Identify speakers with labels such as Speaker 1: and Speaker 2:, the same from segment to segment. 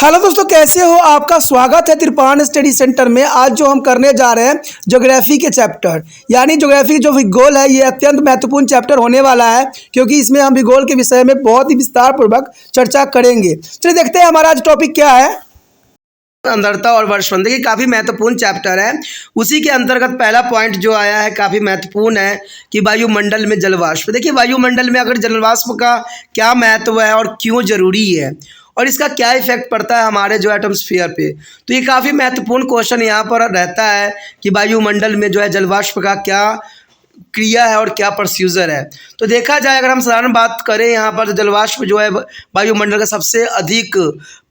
Speaker 1: Hello दोस्तों, कैसे हो? आपका स्वागत है त्रिपान स्टडी सेंटर में। आज जो हम करने जा रहे हैं ज्योग्राफी के चैप्टर, यानी ज्योग्राफी जो भूगोल है, ये अत्यंत महत्वपूर्ण चैप्टर होने वाला है, क्योंकि इसमें हम भूगोल के विषय में बहुत ही विस्तार पूर्वक चर्चा करेंगे। चलिए देखते हैं हमारा आज टॉपिक क्या है। अंधरता और वर्षवन, देखिए काफ़ी महत्वपूर्ण चैप्टर है। उसी के अंतर्गत पहला पॉइंट जो आया है काफ़ी महत्वपूर्ण है कि वायुमंडल में जलवाष्प। देखिए वायुमंडल में अगर जलवाष्प का क्या महत्व है और क्यों जरूरी है और इसका क्या इफेक्ट पड़ता है हमारे जो एटमॉस्फेयर पे, तो ये काफ़ी महत्वपूर्ण क्वेश्चन यहाँ पर रहता है कि वायुमंडल में जो है जलवाष्प का क्या क्रिया है और क्या प्रोसीजर है। तो देखा जाए, अगर हम साधारण बात करें यहाँ पर, तो जलवाष्प जो है वायुमंडल का सबसे अधिक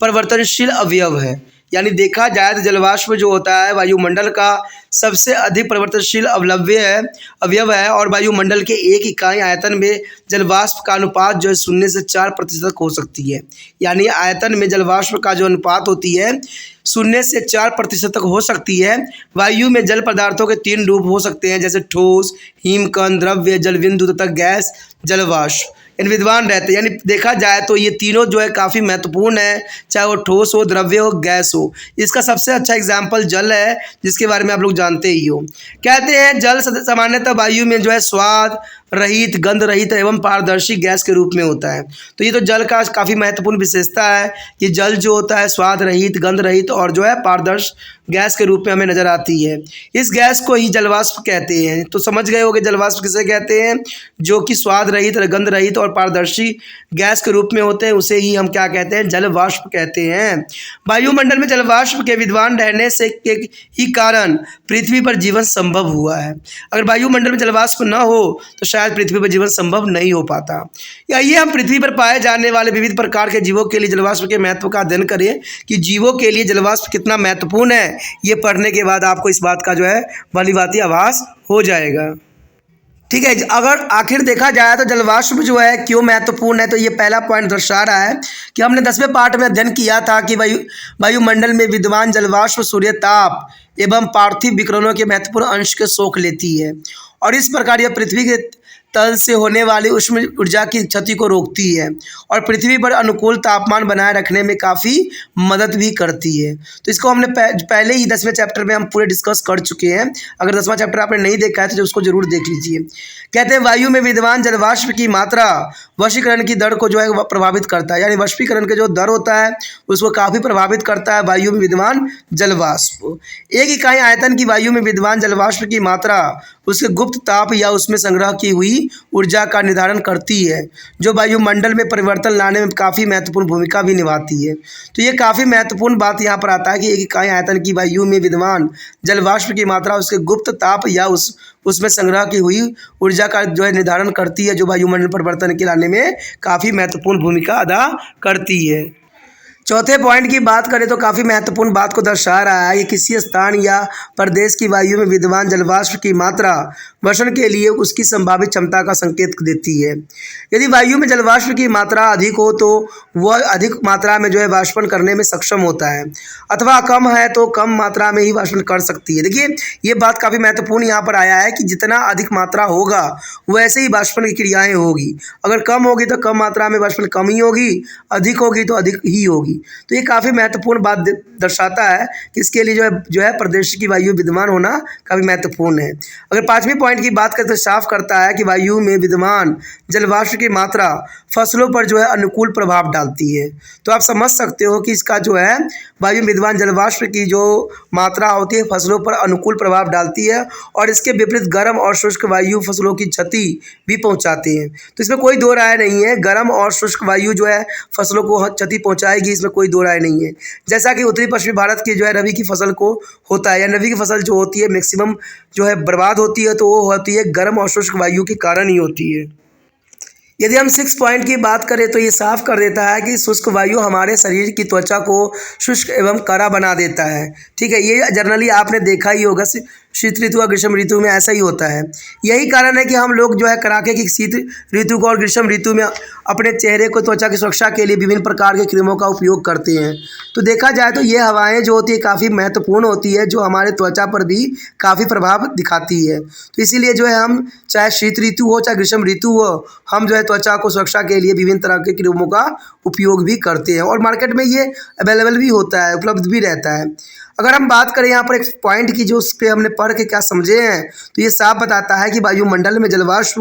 Speaker 1: परिवर्तनशील अवयव है। यानी देखा जाए तो जलवाष्प जो होता है वायुमंडल का सबसे अधिक परिवर्तनशील अवयव है और वायुमंडल के एक इकाई आयतन में जलवाष्प का अनुपात जो है 0 से 4% हो सकती है। यानी आयतन में जलवाष्प का जो अनुपात होती है 0 से 4% तक हो सकती है। वायु में जल पदार्थों के 3 रूप हो सकते हैं, जैसे ठोस, हिमकण, द्रव्य, जलबिंदु तथा गैस जलवाष्प विद्वान रहते हैं। यानी देखा जाए तो ये तीनों जो है काफ़ी महत्वपूर्ण है, चाहे वो ठोस हो, द्रव्य हो, गैस हो। इसका सबसे अच्छा एग्जाम्पल जल है, जिसके बारे में आप लोग जानते ही हो। कहते हैं जल सामान्यतः वायु में जो है स्वाद रहित, गंध रहित एवं पारदर्शी गैस के रूप में होता है। तो ये तो जल का काफ़ी महत्वपूर्ण विशेषता है कि जल जो होता है स्वाद रहित, गंध रहित और जो है पारदर्शी गैस के रूप में हमें नज़र आती है। इस गैस को ही जलवाष्प कहते हैं। तो समझ गए होंगे जलवाष्प किसे कहते हैं, जो कि स्वाद रहित, गंध रहित और पारदर्शी गैस के रूप में होते हैं, उसे ही हम क्या कहते हैं, जलवाष्प कहते हैं। वायुमंडल में जलवाष्प के विद्वान रहने से के ही कारण पृथ्वी पर जीवन संभव हुआ है। अगर वायुमंडल में जलवाष्प न हो तो शायद पृथ्वी पर जीवन संभव नहीं हो पाता। या ये हम पृथ्वी पर पाए जाने वाले विविध प्रकार के जीवों के लिए जलवाष्प के महत्व का अध्ययन करें कि जीवों के लिए जलवाष्प कितना महत्वपूर्ण है। ये पढ़ने के बाद आपको इस बात का जो है भली भांति आभास हो जाएगा। ठीक है, अगर आखिर देखा जाए तो जलवाष्प जो है क्यों महत्वपूर्ण है, तो ये पहला पॉइंट दर्शा रहा है कि हमने 10वें पार्ट में अध्ययन किया था कि वायुमंडल में विद्यमान जलवाष्प सूर्य ताप एवं पार्थिव विकिरणों के महत्वपूर्ण अंश के सोख लेती है और इस प्रकार यह पृथ्वी के तल से होने वाली ऊष्म ऊर्जा की क्षति को रोकती है और पृथ्वी पर अनुकूल तापमान बनाए रखने में काफ़ी मदद भी करती है। तो इसको हमने पहले ही 10वें चैप्टर में हम पूरे डिस्कस कर चुके हैं। अगर 10वां चैप्टर आपने नहीं देखा है तो उसको जरूर देख लीजिए। कहते हैं वायु में विद्यमान जलवाष्प की मात्रा वशीकरण की दर को जो है प्रभावित करता है। यानी वशीकरण का जो दर होता है उसको काफ़ी प्रभावित करता है वायु में विद्यमान जलवाष्प। एक इकाई आयतन की वायु में विद्यमान जलवाष्प की मात्रा उसके गुप्त ताप या उसमें संग्रह की हुई ऊर्जा का निर्धारण करती है, जो वायुमंडल में परिवर्तन लाने में काफ़ी महत्वपूर्ण भूमिका भी निभाती है। तो ये काफ़ी महत्वपूर्ण बात यहाँ पर आता है कि एक इकाई आयतन की वायु में विद्यमान जलवाष्प की मात्रा उसके गुप्त ताप या उसमें संग्रह की हुई ऊर्जा का जो है निर्धारण करती है, जो वायुमंडल परिवर्तन के लाने में काफ़ी महत्वपूर्ण भूमिका अदा करती है। चौथे पॉइंट की बात करें तो काफ़ी महत्वपूर्ण बात को दर्शा रहा है कि किसी स्थान या प्रदेश की वायु में विद्यमान जलवाष्प की मात्रा वर्षण के लिए उसकी संभावित क्षमता का संकेत देती है। यदि वायु में जलवाष्प की मात्रा अधिक हो तो वह अधिक मात्रा में जो है वाष्पन करने में सक्षम होता है, अथवा कम है तो कम मात्रा में ही वाष्पन कर सकती है। देखिए ये बात काफ़ी महत्वपूर्ण यहाँ पर आया है कि जितना अधिक मात्रा होगा वैसे ही वाष्पन की क्रियाएँ होगी। अगर कम होगी तो कम मात्रा में वाष्पन कम ही होगी, अधिक होगी तो अधिक ही होगी। तो ये काफ़ी महत्वपूर्ण बात दर्शाता है कि इसके लिए जो है प्रदेश की वायु विद्यमान होना काफ़ी महत्वपूर्ण है। अगर 5वें पॉइंट की बात करें तो साफ करता है कि वायु में विद्यमान जलवाष्प की मात्रा फसलों पर जो है अनुकूल प्रभाव डालती है। तो आप समझ सकते हो कि इसका जो है वायु में विद्यमान जलवाष्प की जो मात्रा होती है फसलों पर अनुकूल प्रभाव डालती है और इसके विपरीत गर्म और शुष्क वायु फसलों की क्षति भी पहुँचाते हैं। तो इसमें कोई दो राय नहीं है, गर्म और शुष्क वायु जो है फसलों को क्षति पहुँचाएगी, इसमें कोई दो राय नहीं है। जैसा कि उत्तरी पश्चिमी भारत की जो है रबी की फसल को होता है, या रबी की फसल जो होती है मैक्सिमम जो है बर्बाद होती है, तो वो होती है गर्म और शुष्क वायु के कारण ही होती है। यदि हम 6 पॉइंट की बात करें तो ये साफ कर देता है कि शुष्क वायु हमारे शरीर की त्वचा को शुष्क एवं कड़ा बना देता है। ठीक है, ये जनरली आपने देखा ही होगा शीत ऋतु और ग्रीष्म ऋतु में ऐसा ही होता है। यही कारण है कि हम लोग जो है कड़ाके की शीत ऋतु को और ग्रीष्म ऋतु में अपने चेहरे को त्वचा की सुरक्षा के लिए विभिन्न प्रकार के क्रीमों का उपयोग करते हैं। तो देखा जाए तो ये हवाएं जो होती है काफ़ी महत्वपूर्ण होती है, जो हमारे त्वचा पर भी काफ़ी प्रभाव दिखाती है। तो इसीलिए जो है हम चाहे शीत ऋतु हो चाहे ग्रीष्म ऋतु हो, हम जो है त्वचा को सुरक्षा के लिए विभिन्न तरह के क्रीमों का उपयोग भी करते हैं और मार्केट में ये अवेलेबल भी होता है, उपलब्ध भी रहता है। अगर हम बात करें यहाँ पर एक पॉइंट की जो उस पर हमने पढ़ के क्या समझे हैं, तो ये साफ बताता है कि वायुमंडल में जलवाष्प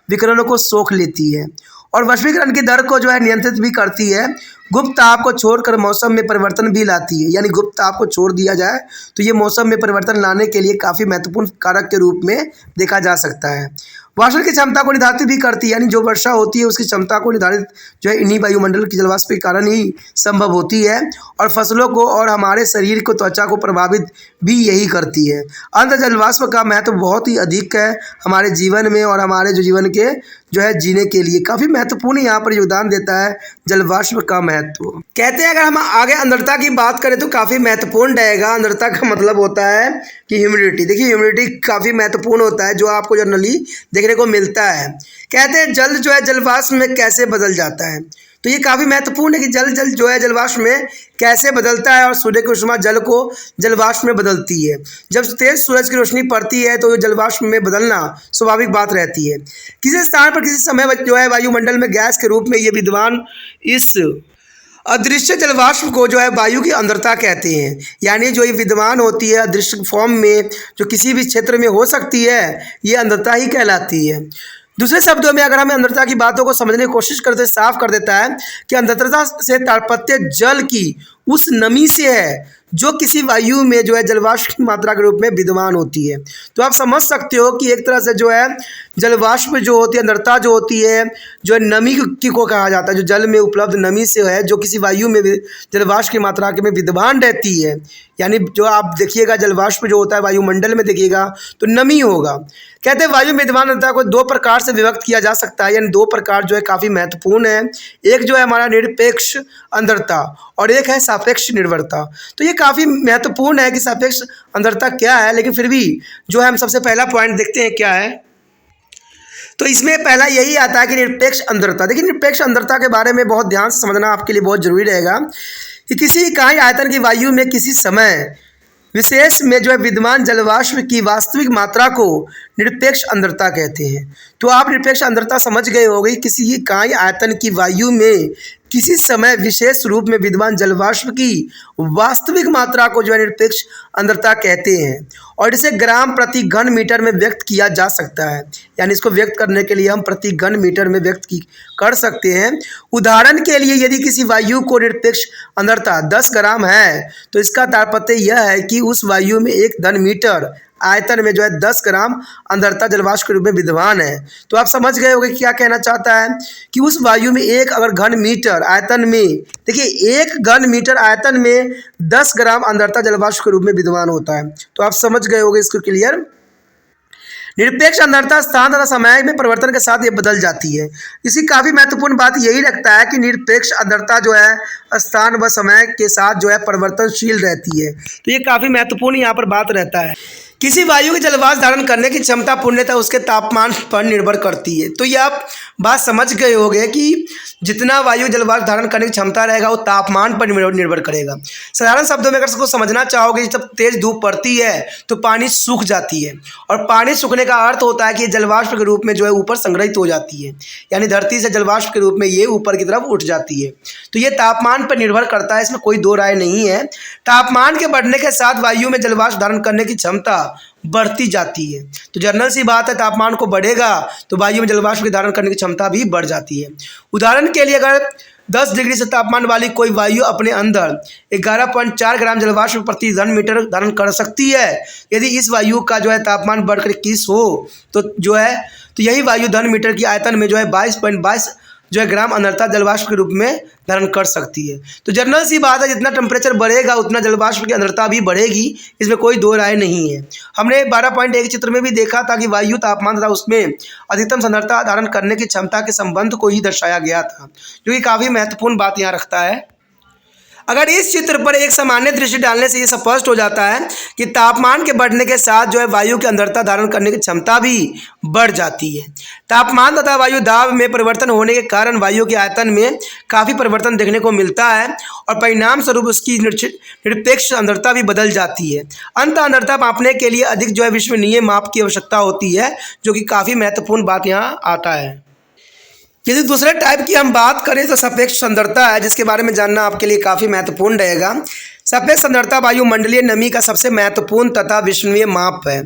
Speaker 1: विकिरणों को सोख लेती है और वाष्पीकरण की दर को जो है नियंत्रित भी करती है। गुप्त ताप को छोड़कर मौसम में परिवर्तन भी लाती है, यानी गुप्त ताप को छोड़ दिया जाए तो ये मौसम में परिवर्तन लाने के लिए काफ़ी महत्वपूर्ण कारक के रूप में देखा जा सकता है। वाष्पन की क्षमता को निर्धारित भी करती है, यानी जो वर्षा होती है उसकी क्षमता को निर्धारित जो है इन्हीं वायुमंडल की जलवाष्प के कारण ही संभव होती है और फसलों को और हमारे शरीर को त्वचा को प्रभावित भी यही करती है। अंत जलवाष्प का महत्व बहुत ही अधिक है हमारे जीवन में और हमारे जो जीवन के जो है जीने के लिए काफ़ी महत्वपूर्ण यहाँ पर योगदान देता है जलवाष्प का महत्व। कहते हैं अगर हम आगे आर्द्रता की बात करें तो काफ़ी महत्वपूर्ण रहेगा। आर्द्रता का मतलब होता है कि ह्यूमिडिटी। देखिए ह्यूमिडिटी काफ़ी महत्वपूर्ण होता है जो आपको जनरली देखने को मिलता है। कहते हैं जल जो है जलवाष्प में कैसे बदल जाता है, तो ये काफ़ी महत्वपूर्ण है कि जल जो है जलवाष्प में कैसे बदलता है और सूर्य की ऊष्मा जल को जलवाष्प में बदलती है। जब तेज सूरज की रोशनी पड़ती है तो जलवाष्प में बदलना स्वाभाविक बात रहती है। किसी स्थान पर किसी समय जो है वायुमंडल में गैस के रूप में ये विद्यमान इस अदृश्य जलवाष्प को जो है वायु की आर्द्रता कहते हैं, यानी जो ये विद्यमान होती है अदृश्य फॉर्म में जो किसी भी क्षेत्र में हो सकती है, ये आर्द्रता ही कहलाती है। दूसरे शब्दों में अगर हम आर्द्रता की बातों को समझने की कोशिश करते साफ कर देता है कि आर्द्रता से तात्पर्य जल की उस नमी से है जो किसी वायु में जो है जलवाष्प की मात्रा के रूप में विद्यमान होती है। तो आप समझ सकते हो कि एक तरह से जो है जलवाष्प जो होती है आर्द्रता जो होती है जो है नमी की को कहा जाता है, जो जल में उपलब्ध नमी से है जो किसी वायु में जलवाष्प की मात्रा के में विद्यमान रहती है। यानी जो आप देखिएगा जलवाष्प जो होता है वायुमंडल में देखिएगा तो नमी होगा। कहते हैं वायु में विद्यमान आर्द्रता को दो प्रकार से विभक्त किया जा सकता है, यानी दो प्रकार जो है काफ़ी महत्वपूर्ण है। एक जो है हमारा निरपेक्ष आर्द्रता और एक है सापेक्ष निर्भरता। तो ये काफ़ी महत्वपूर्ण है कि सापेक्ष आर्द्रता क्या है, लेकिन फिर भी जो है हम सबसे पहला पॉइंट देखते हैं क्या है। तो इसमें पहला यही आता है कि निरपेक्ष आर्द्रता। देखिए निरपेक्ष आर्द्रता के बारे में बहुत ध्यान से समझना आपके लिए बहुत जरूरी रहेगा कि किसी इकाई आयतन की वायु में किसी समय विशेष में जो है विद्यमान जलवाष्प की वास्तविक मात्रा को निरपेक्ष आर्द्रता कहते हैं। तो आप निरपेक्ष आर्द्रता समझ गए होंगे, किसी इकाई आयतन की वायु में किसी समय विशेष रूप में विद्यमान जलवाष्प की वास्तविक मात्रा को जो है निरपेक्ष आर्द्रता कहते हैं और इसे ग्राम प्रति घन मीटर में व्यक्त किया जा सकता है। यानी इसको व्यक्त करने के लिए हम प्रति घन मीटर में व्यक्त कर सकते हैं। उदाहरण के लिए यदि किसी वायु को निरपेक्ष आर्द्रता 10 ग्राम है तो इसका तात्पर्य यह है कि उस वायु में 1 घन मीटर आयतन में जो है 10 ग्राम आर्द्रता जलवाष्प के रूप में विद्यमान है। तो आप समझ गए होंगे क्या कहना चाहता है कि उस वायु में एक अगर घन मीटर आयतन में, देखिए 1 घन मीटर आयतन में 10 ग्राम आर्द्रता जलवाष्प के रूप में विद्यमान होता है। तो आप समझ गए होंगे इसको क्लियर। निरपेक्ष आर्द्रता स्थान तथा समय में परिवर्तन के साथ ये बदल जाती है। इसकी काफ़ी महत्वपूर्ण बात यही रखता है कि निरपेक्ष आर्द्रता जो है स्थान व समय के साथ जो है परिवर्तनशील रहती है। तो ये काफ़ी महत्वपूर्ण यहाँ पर बात रहता है। किसी वायु की जलवाष्प धारण करने की क्षमता पूर्णतः उसके तापमान पर निर्भर करती है। तो ये आप बात समझ गए होंगे कि जितना वायु जलवाष्प धारण करने की क्षमता रहेगा वो तापमान पर निर्भर करेगा। साधारण शब्दों में अगर इसको समझना चाहोगे, जब तेज धूप पड़ती है तो पानी सूख जाती है और पानी सूखने का अर्थ होता है कि जलवाष्प के रूप में जो है ऊपर संग्रहित हो जाती है, यानी धरती से जलवाष्प के रूप में ये ऊपर की तरफ उठ जाती है। तो ये तापमान पर निर्भर करता है, इसमें कोई दो राय नहीं है। तापमान के बढ़ने के साथ वायु में जलवाष्प धारण करने की क्षमता बढ़ती जाती है। तो जनरल सी बात है, तापमान को बढ़ेगा तो वायु में जलवाष्प की धारण करने की क्षमता भी बढ़ जाती है। उदाहरण के लिए अगर 10 डिग्री से तापमान वाली कोई वायु अपने अंदर 11.4 ग्राम जलवाष्प प्रति घन मीटर धारण कर सकती है, यदि इस वायु का जो है तापमान बढ़कर 21 हो तो जो है तो यही वायु घन मीटर की आयतन में जो है 22.22 जो है ग्राम आर्द्रता जलवाष्प के रूप में धारण कर सकती है। तो जनरल सी बात है, जितना टेम्परेचर बढ़ेगा उतना जलवाष्प की आर्द्रता भी बढ़ेगी, इसमें कोई दो राय नहीं है। हमने 12.1 चित्र में भी देखा था कि वायु तापमान तथा उसमें अधिकतम सांद्रता धारण करने की क्षमता के संबंध को ही दर्शाया गया था, जो कि काफ़ी महत्वपूर्ण बात यहाँ रखता है। अगर इस चित्र पर एक सामान्य दृष्टि डालने से ये स्पष्ट हो जाता है कि तापमान के बढ़ने के साथ जो है वायु की अंदरता धारण करने की क्षमता भी बढ़ जाती है। तापमान तथा वायु दाब में परिवर्तन होने के कारण वायु के आयतन में काफ़ी परिवर्तन देखने को मिलता है और परिणाम स्वरूप उसकी निरपेक्ष अंदरता भी बदल जाती है। अंत अंदरता मापने के लिए अधिक जो है विश्वसनीय माप की आवश्यकता होती है, जो कि काफ़ी महत्वपूर्ण बात यहाँ आता है। यदि दूसरे टाइप की हम बात करें तो सापेक्ष सांद्रता है, जिसके बारे में जानना आपके लिए काफ़ी महत्वपूर्ण रहेगा। सापेक्ष सांद्रता वायुमंडलीय नमी का सबसे महत्वपूर्ण तथा विश्वसनीय माप है।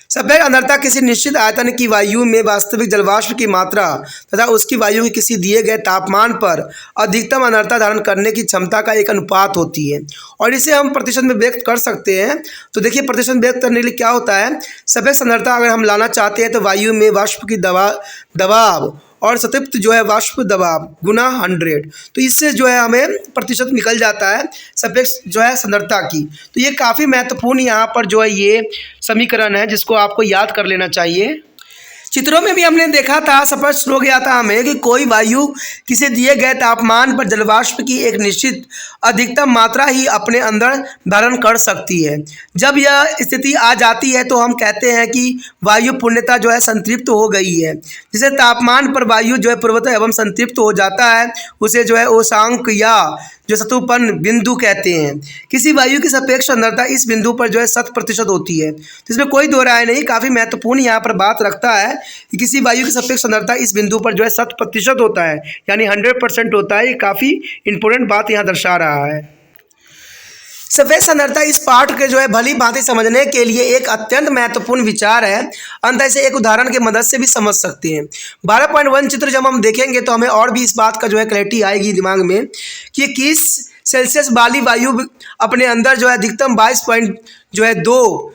Speaker 1: सापेक्ष सांद्रता किसी निश्चित आयतन की वायु में वास्तविक जलवाष्प की मात्रा तथा उसकी वायु के किसी दिए गए तापमान पर अधिकतम सांद्रता धारण करने की क्षमता का एक अनुपात होती है और इसे हम प्रतिशत में व्यक्त कर सकते हैं। तो देखिए, प्रतिशत व्यक्त करने के लिए क्या होता है, सापेक्ष सांद्रता अगर हम लाना चाहते हैं तो वायु में वाष्प की दबाव और संतृप्त जो है वाष्प दबाव गुना 100, तो इससे जो है हमें प्रतिशत निकल जाता है सापेक्ष जो है सांद्रता की। तो ये काफ़ी महत्वपूर्ण यहाँ पर जो है ये समीकरण है, जिसको आपको याद कर लेना चाहिए। चित्रों में भी हमने देखा था, स्पष्ट हो गया था हमें कि कोई वायु किसी दिए गए तापमान पर जलवाष्प की एक निश्चित अधिकतम मात्रा ही अपने अंदर धारण कर सकती है। जब यह स्थिति आ जाती है तो हम कहते हैं कि वायु पूर्णतः जो है संतृप्त हो गई है। जिसे तापमान पर वायु जो है पूर्णतः एवं संतृप्त हो जाता है उसे जो है उष्मांक या जो सतुपन बिंदु कहते हैं। किसी वायु की सापेक्ष सांद्रता इस बिंदु पर जो है 100% होती है, जिसमें कोई दो राय नहीं। काफ़ी महत्वपूर्ण यहाँ पर बात रखता है कि किसी वायु की सापेक्ष सांद्रता इस बिंदु पर जो है 100% होता है, यानी 100% होता है। ये काफ़ी इंपॉर्टेंट बात यहाँ दर्शा रहा है। सापेक्ष सांद्रता इस पाठ के जो है भली भांति समझने के लिए एक अत्यंत महत्वपूर्ण विचार है। अंत इसे एक उदाहरण की मदद से भी समझ सकते हैं। 12.1 चित्र जब हम देखेंगे तो हमें और भी इस बात का जो है क्लैरिटी आएगी दिमाग में कि 21 सेल्सियस वाली वायु अपने अंदर जो है अधिकतम 22.2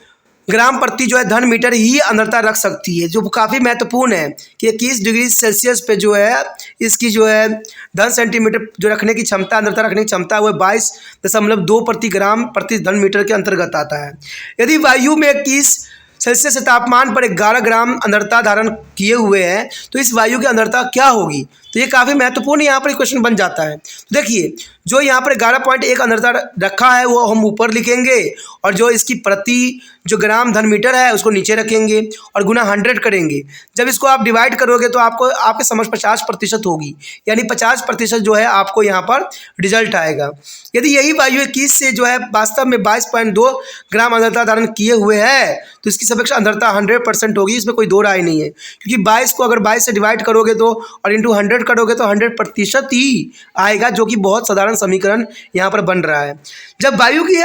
Speaker 1: ग्राम प्रति जो है घन मीटर ही सांद्रता रख सकती है, जो काफ़ी महत्वपूर्ण है कि 21 डिग्री सेल्सियस पे जो है इसकी जो है घन सेंटीमीटर जो रखने की क्षमता, सांद्रता रखने की क्षमता वो 22.2 प्रति ग्राम प्रति घन मीटर के अंतर्गत आता है। यदि वायु में 21 सेल्सियस तापमान पर 11 ग्राम सांद्रता धारण किए हुए हैं तो इस वायु की सांद्रता क्या होगी। तो ये काफ़ी महत्वपूर्ण यहाँ पर क्वेश्चन बन जाता है। तो देखिए, जो यहाँ पर 11.1 सांद्रता रखा है वो हम ऊपर लिखेंगे और जो इसकी प्रति जो ग्राम घन मीटर है उसको नीचे रखेंगे और गुना 100 करेंगे। जब इसको आप डिवाइड करोगे तो आपको आपके समझ 50% होगी, यानी 50% जो है आपको यहाँ पर रिजल्ट आएगा। यदि यही वायु 21 से जो है वास्तव में 22.2 ग्राम सांद्रता धारण किए हुए है तो इसकी सापेक्ष सांद्रता 100% होगी, इसमें कोई दो राय नहीं है। क्योंकि 22 को अगर 22 से डिवाइड करोगे तो और इंटू 100 करोगे तो 100% ही आएगा, जो कि बहुत साधारण समीकरण यहाँ पर बन रहा है। जब वायु की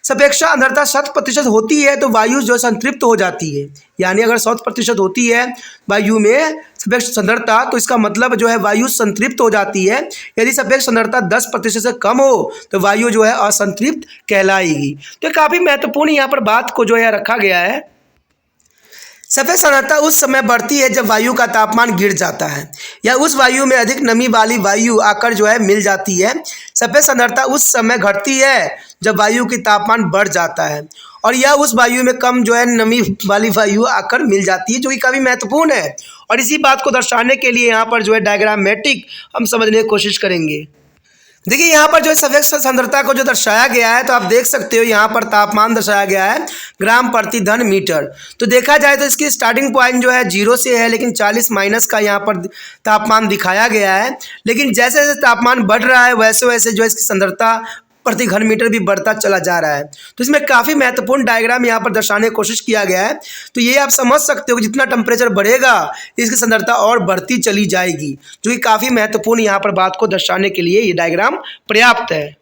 Speaker 1: सापेक्ष सांद्रता 100% होती है तो वायु जो संतृप्त हो जाती है, यानी अगर 100% होती है वायु में सापेक्ष सांद्रता तो इसका मतलब जो है वायु संतृप्त हो जाती है। यदि सापेक्ष सांद्रता 10% से कम हो तो वायु जो है असंतृप्त कहलाएगी। तो काफ़ी महत्वपूर्ण यहाँ पर बात को जो है रखा गया है। सापेक्ष सांद्रता उस समय बढ़ती है जब वायु का तापमान गिर जाता है या उस वायु में अधिक नमी वाली वायु आकर जो है मिल जाती है। सापेक्ष सांद्रता उस समय घटती है जब वायु की तापमान बढ़ जाता है और यह उस वायु में कम जो है नमी वाली वायु आकर मिल जाती है, जो कि काफ़ी महत्वपूर्ण है। और इसी बात को दर्शाने के लिए यहाँ पर जो है डायग्रामेटिक हम समझने की कोशिश करेंगे। देखिए, यहाँ पर जो है सापेक्ष सांद्रता को जो दर्शाया गया है तो आप देख सकते हो यहाँ पर तापमान दर्शाया गया है ग्राम प्रति घन मीटर। तो देखा जाए तो इसकी स्टार्टिंग पॉइंट जो है 0 से है, लेकिन 40 माइनस का यहाँ पर तापमान दिखाया गया है। लेकिन जैसे जैसे तापमान बढ़ रहा है वैसे वैसे जो है इसकी सांद्रता प्रति घन मीटर भी बढ़ता चला जा रहा है। तो इसमें काफ़ी महत्वपूर्ण डायग्राम यहाँ पर दर्शाने की कोशिश किया गया है। तो ये आप समझ सकते हो कि जितना टेम्परेचर बढ़ेगा इसकी सांद्रता और बढ़ती चली जाएगी, जो कि काफ़ी महत्वपूर्ण यहाँ पर बात को दर्शाने के लिए ये डायग्राम पर्याप्त है।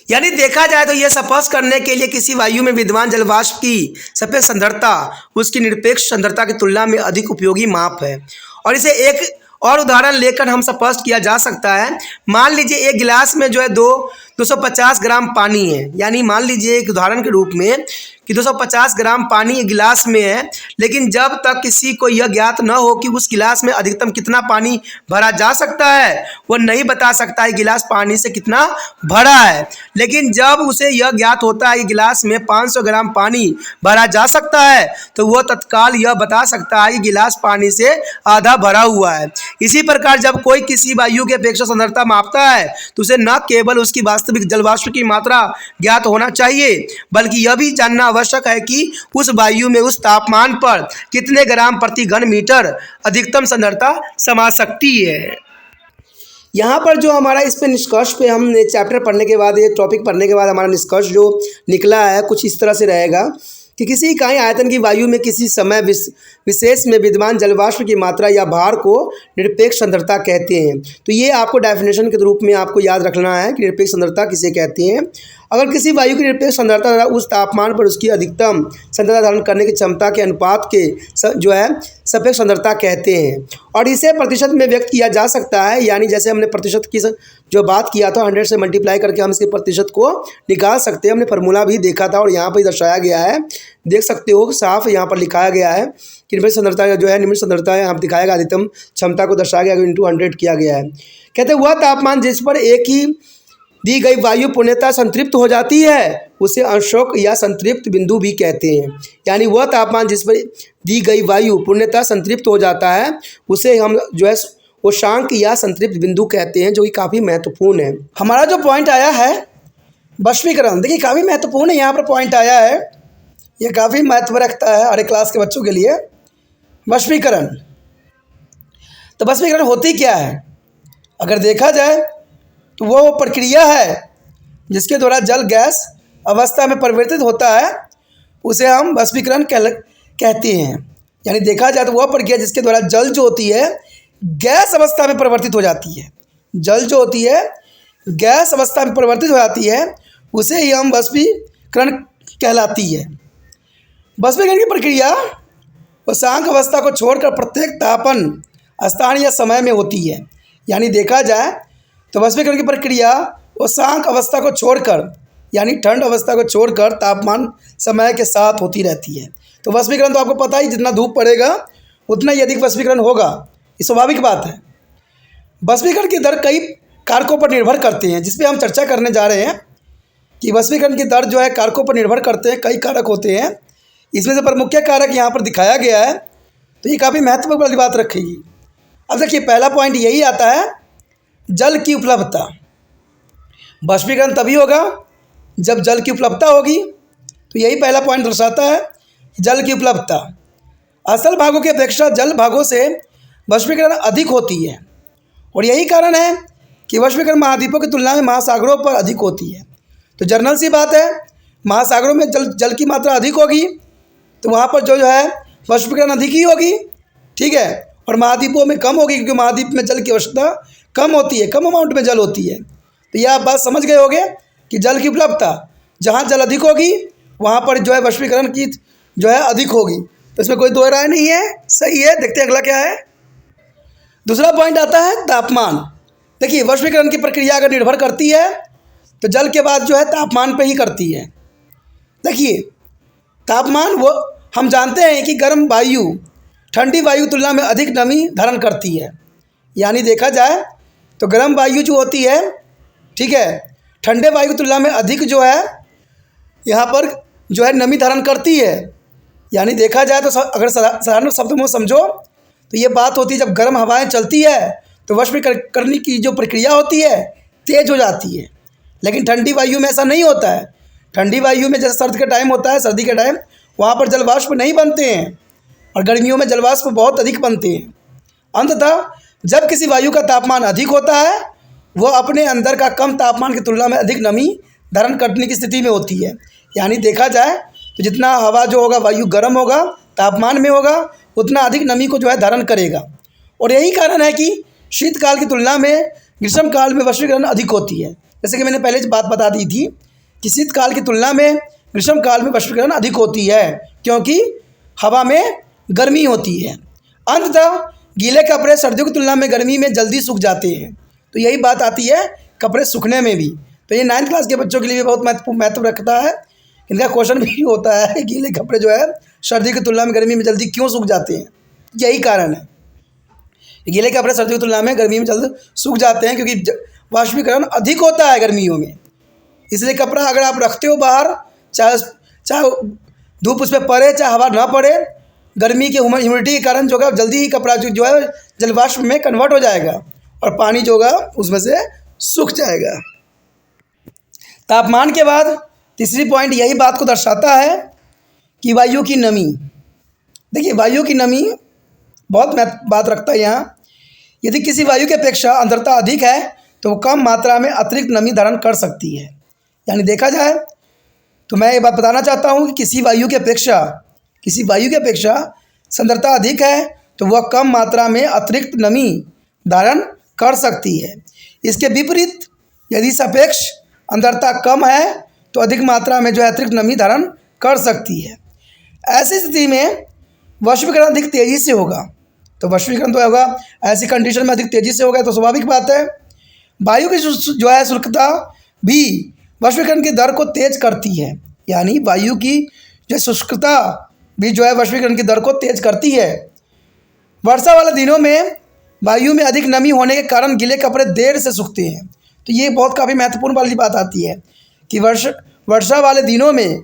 Speaker 1: यानी देखा जाए तो यह स्पष्ट करने के लिए किसी वायु में विद्यमान जलवाष्प की सापेक्ष सांद्रता उसकी निरपेक्ष सांद्रता की तुलना में अधिक उपयोगी माप है। और इसे एक और उदाहरण लेकर हम स्पष्ट किया जा सकता है। मान लीजिए एक गिलास में जो है 250 ग्राम पानी है, यानी मान लीजिए एक उदाहरण के रूप में कि 250 ग्राम पानी गिलास में है, लेकिन जब तक किसी को यह ज्ञात न हो कि उस गिलास में अधिकतम कितना पानी भरा जा सकता है वो नहीं बता सकता है गिलास पानी से कितना भरा है। लेकिन जब उसे यह ज्ञात होता है कि गिलास में 500 ग्राम पानी भरा जा सकता है तो वह तत्काल यह बता सकता है कि गिलास पानी से आधा भरा हुआ है। इसी प्रकार जब कोई किसी वायु की अपेक्षा सांद्रता मापता है तो उसे न केवल उसकी वास्तविक जल वाष्प की मात्रा ज्ञात होना चाहिए बल्कि यह भी जानना आवश्यक है कि उस वायु में उस तापमान पर कितने ग्राम प्रति घन मीटर अधिकतम सांद्रता समा सकती है। यहाँ पर जो हमारा इस पे निष्कर्ष पे हमने चैप्टर पढ़ने के बाद, ये टॉपिक पढ़ने के बाद हमारा निष्कर्ष जो निकला है कुछ इस तरह से रहेगा कि किसी इकाई आयतन की वायु में किसी समय विशेष में विद्यमान जलवाष्प की मात्रा या भार को निरपेक्ष सांद्रता कहते हैं। तो ये आपको डेफिनेशन के रूप में आपको याद रखना है कि निरपेक्ष सांद्रता किसे कहते हैं। अगर किसी वायु की निरपेक्ष सांद्रता उस तापमान पर उसकी अधिकतम सांद्रता धारण करने की क्षमता के अनुपात के जो है सापेक्ष सांद्रता कहते हैं और इसे प्रतिशत में व्यक्त किया जा सकता है। यानी जैसे हमने प्रतिशत की जो बात किया था 100 से मल्टीप्लाई करके हम इसके प्रतिशत को निकाल सकते हैं। हमने फार्मूला भी देखा था और यहाँ पर दर्शाया गया है, देख सकते हो साफ यहाँ पर लिखाया गया है कि निरपेक्ष सांद्रता जो है निम्न सांद्रता है, यहाँ दिखाएगा अधिकतम क्षमता को दर्शाया गया इंटू 100 किया गया है। कहते हैं वह तापमान जिस पर एक ही दी गई वायु पूर्णतः संतृप्त हो जाती है उसे अंशोक या संतृप्त बिंदु भी कहते हैं। यानी वह तापमान जिस पर दी गई वायु पूर्णतः संतृप्त हो जाता है उसे हम जो है उष्मांक या संतृप्त बिंदु कहते हैं, जो कि काफ़ी महत्वपूर्ण है। हमारा जो पॉइंट आया है वाष्पीकरण, देखिए काफ़ी महत्वपूर्ण है। यहाँ पर पॉइंट आया है, ये काफ़ी महत्व रखता है हर क्लास के बच्चों के लिए। वाष्पीकरण, तो वाष्पीकरण होती क्या है? अगर देखा जाए तो वो प्रक्रिया है जिसके द्वारा जल गैस अवस्था में परिवर्तित होता है, उसे हम वाष्पीकरण कहते हैं। यानी देखा जाए तो वह प्रक्रिया जिसके द्वारा जल जो होती है गैस अवस्था में परिवर्तित हो जाती है, जल जो होती है गैस अवस्था में परिवर्तित हो जाती है, उसे ही हम वाष्पीकरण कहलाती है। वाष्पीकरण की प्रक्रिया उष्मांक अवस्था को छोड़कर प्रत्येक तापन स्थान या समय में होती है। यानी देखा जाए तो वाष्पीकरण की प्रक्रिया उष्मांक अवस्था को छोड़कर यानी ठंड अवस्था को छोड़कर तापमान समय के साथ होती रहती है। तो वाष्पीकरण तो आपको पता ही, जितना धूप पड़ेगा उतना ही अधिक वाष्पीकरण होगा, ये स्वाभाविक बात है। वाष्पीकरण की दर कई कारकों पर निर्भर करते हैं, जिस पे हम चर्चा करने जा रहे हैं कि वाष्पीकरण की दर जो है कारकों पर निर्भर करते हैं, कई कारक होते हैं। इसमें से प्रमुख कारक यहाँ पर दिखाया गया है, तो ये काफ़ी महत्वपूर्ण वाली बात रखेगी। अब देखिए पहला पॉइंट यही आता है, जल की उपलब्धता। वाष्पीकरण तभी होगा जब जल की उपलब्धता होगी, तो यही पहला पॉइंट दर्शाता है जल की उपलब्धता। असल भागों की अपेक्षा जल भागों से वाष्पीकरण अधिक होती है और यही कारण है कि वाष्पीकरण महाद्वीपों की तुलना में महासागरों पर अधिक होती है। तो जनरल सी बात है, महासागरों में जल की मात्रा अधिक होगी तो वहाँ पर जो है वाष्पीकरण अधिक ही होगी, ठीक है। और महाद्वीपों में कम होगी क्योंकि महाद्वीप में जल की आवश्यकता कम होती है, कम अमाउंट में जल होती है। तो यह आप बात समझ गए होंगे कि जल की उपलब्धता, जहाँ जल अधिक होगी वहाँ पर जो है वाष्पीकरण की जो है अधिक होगी। तो इसमें कोई दो राय नहीं है, सही है। देखते हैं अगला क्या है। दूसरा पॉइंट आता है तापमान। देखिए वाष्पीकरण की प्रक्रिया अगर निर्भर करती है तो जल के बाद जो है तापमान पे ही करती है। देखिए तापमान, वो हम जानते हैं कि गर्म वायु ठंडी वायु की तुलना में अधिक नमी धारण करती है। यानी देखा जाए तो गर्म वायु जो होती है, ठीक है, ठंडे वायु की तुलना में अधिक जो है यहाँ पर जो है नमी धारण करती है। यानी देखा जाए तो अगर साधारण शब्द में समझो तो ये बात होती है, जब गर्म हवाएं चलती है तो वाष्पीकरण की जो प्रक्रिया होती है तेज हो जाती है। लेकिन ठंडी वायु में ऐसा नहीं होता है। ठंडी वायु में जैसे सर्द का टाइम होता है, सर्दी के टाइम वहाँ पर जलवाष्प नहीं बनते हैं और गर्मियों में जलवाष्प बहुत अधिक बनते हैं। अंततः जब किसी वायु का तापमान अधिक होता है वह अपने अंदर का कम तापमान की तुलना में अधिक नमी धारण करने की स्थिति में होती है। यानी देखा जाए तो जितना हवा जो होगा वायु गर्म होगा, तापमान में होगा, उतना अधिक नमी को जो है धारण करेगा। और यही कारण है कि शीतकाल की तुलना में ग्रीष्म काल में वाष्पीकरण अधिक होती है। जैसे कि मैंने पहले बात बता दी थी कि शीतकाल की तुलना में ग्रीष्म काल में वाष्पीकरण अधिक होती है क्योंकि हवा में गर्मी होती है। अंततः गीले कपड़े सर्दियों की तुलना में गर्मी में जल्दी सूख जाते हैं। तो यही बात आती है कपड़े सूखने में भी। तो ये 9th क्लास के बच्चों के लिए बहुत महत्व रखता है। इनका क्वेश्चन भी होता है गीले कपड़े जो है सर्दी की तुलना में गर्मी में जल्दी क्यों सूख जाते हैं। यही कारण है, गीले कपड़े सर्दी की तुलना में गर्मी में जल्द सूख जाते हैं क्योंकि वाष्पीकरण अधिक होता है गर्मियों में। इसलिए कपड़ा अगर आप रखते हो बाहर, चाहे धूप उस पर पड़े चाहे हवा ना पड़े, गर्मी के ह्यूमिडिटी के कारण जो है जल्दी ही कपड़ा जो है जलवाष्प में कन्वर्ट हो जाएगा और पानी जो होगा उसमें से सूख जाएगा। तापमान के बाद तीसरी पॉइंट यही बात को दर्शाता है कि वायु की नमी। देखिए वायु की नमी बहुत बात रखता है यहाँ। यदि किसी वायु की अपेक्षा आर्द्रता अधिक है तो वो कम मात्रा में अतिरिक्त नमी धारण कर सकती है। यानी देखा जाए तो मैं ये बात बताना चाहता हूँ कि किसी वायु की अपेक्षा सांद्रता अधिक है तो वह कम मात्रा में अतिरिक्त नमी धारण कर सकती है। इसके विपरीत यदि सापेक्ष आर्द्रता कम है तो अधिक मात्रा में जो है अतिरिक्त नमी धारण कर सकती है। ऐसी स्थिति में वाष्पीकरण अधिक तेज़ी से होगा। तो वाष्पीकरण तो होगा ऐसी कंडीशन में अधिक तेज़ी से होगा, तो स्वाभाविक बात है। वायु की जो है शुष्कता भी वाष्पीकरण की दर को तेज करती है। यानी वायु की जो शुष्कता भी जो है वाष्पीकरण की दर को तेज करती है। वर्षा वाले दिनों में वायु में अधिक नमी होने के कारण गीले कपड़े देर से सूखते हैं। तो ये बहुत काफ़ी महत्वपूर्ण वाली बात आती है कि वर्षा वाले दिनों में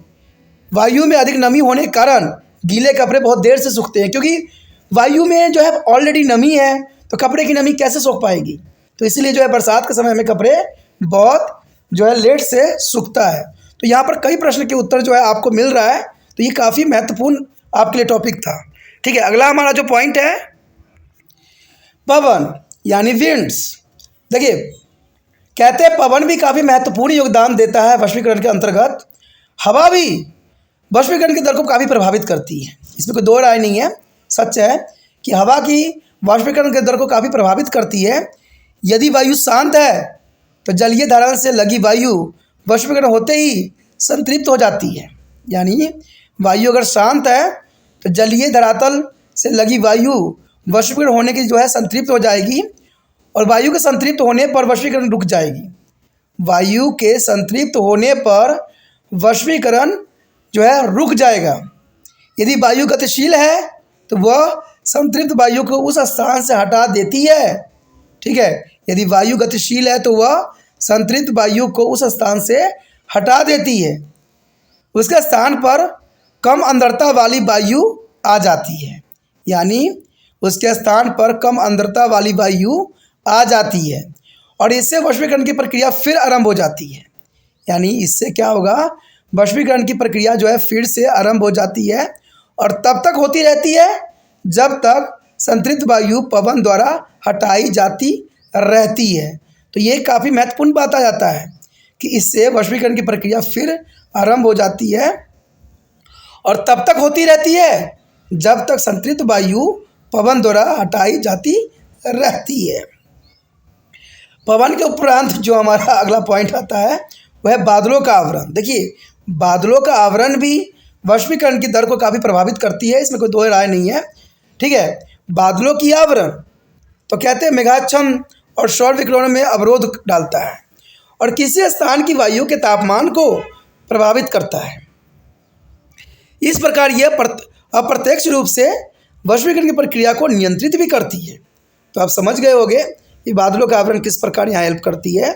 Speaker 1: वायु में अधिक नमी होने के कारण गीले कपड़े बहुत देर से सूखते हैं, क्योंकि वायु में जो है ऑलरेडी नमी है तो कपड़े की नमी कैसे सूख पाएगी। तो इसलिए जो है बरसात के समय में कपड़े बहुत जो है लेट से सूखता है। तो यहाँ पर कई प्रश्न के उत्तर जो है आपको मिल रहा है, तो ये काफ़ी महत्वपूर्ण आपके लिए टॉपिक था। ठीक है, अगला हमारा जो पॉइंट है पवन यानी विंड्स। देखिए कहते हैं पवन भी काफ़ी महत्वपूर्ण योगदान देता है वाष्पीकरण के अंतर्गत। हवा भी वाष्पीकरण की दर को काफ़ी प्रभावित करती है, इसमें कोई दो राय नहीं है। सच है कि हवा की वाष्पीकरण की दर को काफ़ी प्रभावित करती है। यदि वायु शांत है तो जलीय धारण से लगी वायु वाष्पीकरण होते ही संतृप्त हो जाती है। यानी वायु अगर शांत है तो जलीय धरातल से लगी वायु वाष्पीकरण होने की जो है संतृप्त हो जाएगी और वायु के संतृप्त होने पर वाष्पीकरण रुक जाएगी। वायु के संतृप्त होने पर वाष्पीकरण जो है रुक जाएगा। यदि वायु गतिशील है तो वह संतृप्त वायु को उस स्थान से हटा देती है। ठीक है, यदि वायु गतिशील है तो वह संतृप्त वायु को उस स्थान से हटा देती है, उसके स्थान पर कम आर्द्रता वाली वायु आ जाती है। यानी उसके स्थान पर कम आर्द्रता वाली वायु आ जाती है और इससे वाष्पीकरण की प्रक्रिया फिर आरंभ हो जाती है। यानी इससे क्या होगा, वाष्पीकरण की प्रक्रिया जो है फिर से आरंभ हो जाती है और तब तक होती रहती है जब तक संतृप्त वायु पवन द्वारा हटाई जाती रहती है। तो ये काफ़ी महत्वपूर्ण बात आ जाता है कि इससे वाष्पीकरण की प्रक्रिया फिर आरंभ हो जाती है और तब तक होती रहती है जब तक संतृप्त वायु पवन द्वारा हटाई जाती रहती है। पवन के उपरांत जो हमारा अगला पॉइंट आता है वह है बादलों का आवरण। देखिए बादलों का आवरण भी वाष्पीकरण की दर को काफ़ी प्रभावित करती है, इसमें कोई दो राय नहीं है। ठीक है, बादलों की आवरण तो कहते हैं मेघाच्छन्न और सौर विकिरणों में अवरोध डालता है और किसी स्थान की वायु के तापमान को प्रभावित करता है। इस प्रकार यह अप्रत्यक्ष रूप से वाष्पीकरण की प्रक्रिया को नियंत्रित भी करती है। तो आप समझ गए होंगे कि बादलों का आवरण किस प्रकार यहाँ हेल्प करती है।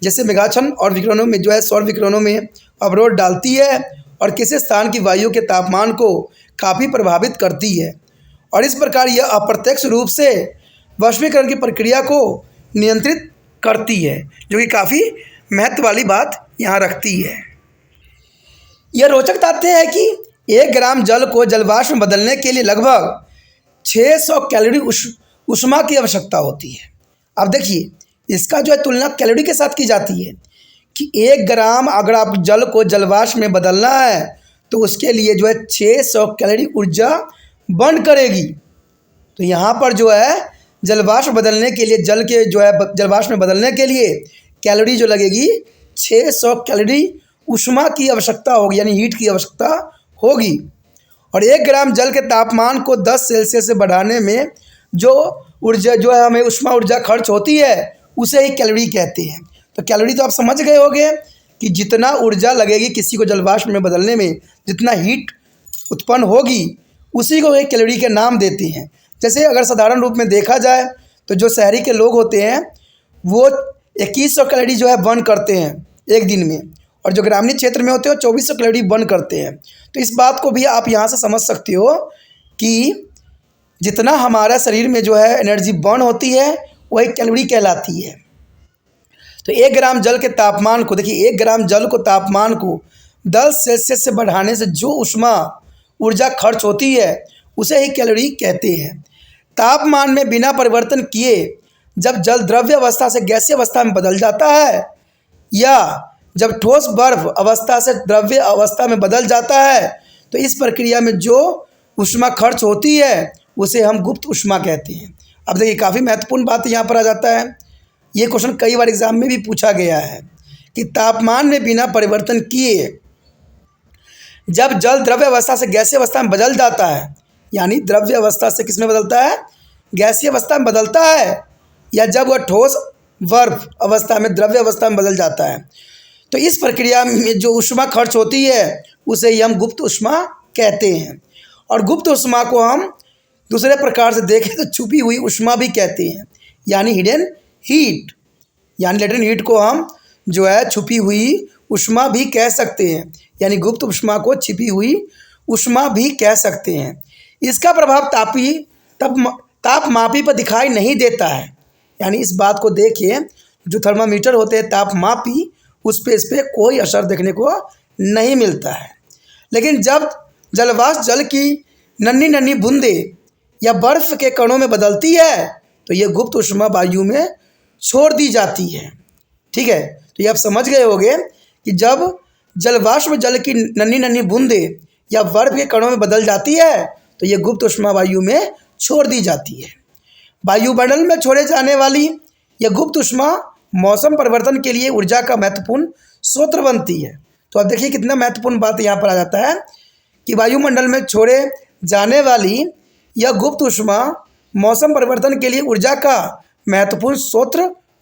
Speaker 1: जैसे मेघाच्छन्न और विकिरणों में जो है सौर विकिरणों में अवरोध डालती है और किसी स्थान की वायु के तापमान को काफ़ी प्रभावित करती है और इस प्रकार यह अप्रत्यक्ष रूप से वाष्पीकरण की प्रक्रिया को नियंत्रित करती है, जो कि काफ़ी महत्व वाली बात यहाँ रखती है। यह रोचक तथ्य है कि 1 ग्राम जल को जलवाष्प में बदलने के लिए लगभग 600 कैलोरी ऊष्मा की आवश्यकता होती है। अब देखिए इसका जो है तुलना कैलोरी के साथ की जाती है कि 1 ग्राम अगर आप जल को जलवाष्प में बदलना है तो उसके लिए जो है 600 कैलोरी ऊर्जा बर्न करेगी। तो यहाँ पर जो है जलवाष्प बदलने के लिए जल के जो है जलवाष्प में बदलने के लिए कैलोरी जो लगेगी 600 कैलोरी ऊष्मा की आवश्यकता होगी, यानी हीट की आवश्यकता होगी। और 1 ग्राम जल के तापमान को 10 सेल्सियस से बढ़ाने में जो ऊर्जा जो है हमें ऊष्मा ऊर्जा खर्च होती है उसे ही कैलोरी कहते हैं। तो कैलोरी तो आप समझ गए होंगे कि जितना ऊर्जा लगेगी किसी को जलवाष्प में बदलने में, जितना हीट उत्पन्न होगी उसी को एक कैलोरी के नाम देते हैं। जैसे अगर साधारण रूप में देखा जाए तो जो शहरी के लोग होते हैं वो 2100 कैलोरी जो है बर्न करते हैं एक दिन में, और जो ग्रामीण क्षेत्र में होते हैं 2400 कैलोरी बर्न करते हैं। तो इस बात को भी आप यहाँ से समझ सकते हो कि जितना हमारा शरीर में जो है एनर्जी बर्न होती है वही कैलोरी कहलाती है। तो 1 ग्राम जल के तापमान को देखिए, 1 ग्राम जल को तापमान को 10 सेल्सियस से बढ़ाने से जो ऊष्मा ऊर्जा खर्च होती है उसे ही कैलोरी कहते हैं। तापमान में बिना परिवर्तन किए जब जल द्रव्य अवस्था से गैसीय अवस्था में बदल जाता है या जब ठोस बर्फ अवस्था से द्रव्य अवस्था में बदल जाता है तो इस प्रक्रिया में जो ऊष्मा खर्च होती है उसे हम गुप्त ऊष्मा कहते हैं। अब देखिए काफ़ी महत्वपूर्ण बात यहाँ पर आ जाता है। ये क्वेश्चन कई बार एग्जाम में भी पूछा गया है कि तापमान में बिना परिवर्तन किए जब जल द्रव्य अवस्था से गैसीय अवस्था में बदल जाता है, यानी द्रव्य अवस्था से किस में बदलता है, गैसीय अवस्था में बदलता है, या जब वह ठोस बर्फ अवस्था में द्रव्य अवस्था में बदल जाता है, तो इस प्रक्रिया में जो ऊष्मा खर्च होती है उसे ही हम गुप्त ऊष्मा कहते हैं। और गुप्त ऊष्मा को हम दूसरे प्रकार से देखें तो छुपी हुई ऊष्मा भी कहते हैं, यानी हिडन हीट, यानी लेटेंट हीट को हम जो है छुपी हुई ऊष्मा भी कह सकते हैं, यानी गुप्त ऊष्मा को छिपी हुई ऊष्मा भी कह सकते हैं। इसका प्रभाव तापमापी पर दिखाई नहीं देता है, यानी इस बात को देखिए, जो थर्मामीटर होते हैं तापमापी, उस पर इस पर कोई असर देखने को नहीं मिलता है। लेकिन जब जलवाष्प जल की नन्ही नन्ही बूंदें या बर्फ के कणों में बदलती है तो ये गुप्त ऊष्मा वायु में छोड़ दी जाती है। ठीक है, तो ये आप समझ गए होंगे कि जब जलवाष्प जल की नन्ही नन्ही बूंदें या बर्फ के कणों में बदल जाती है तो ये गुप्त ऊष्मा वायु में छोड़ दी जाती है। वायुमंडल में छोड़े जाने वाली यह गुप्त ऊष्मा मौसम परिवर्तन के लिए ऊर्जा का महत्वपूर्ण स्रोत बनती है। तो अब देखिए कितना महत्वपूर्ण बात यहाँ पर आ जाता है कि वायुमंडल में छोड़े जाने वाली यह गुप्त ऊष्मा मौसम परिवर्तन के लिए ऊर्जा का महत्वपूर्ण स्रोत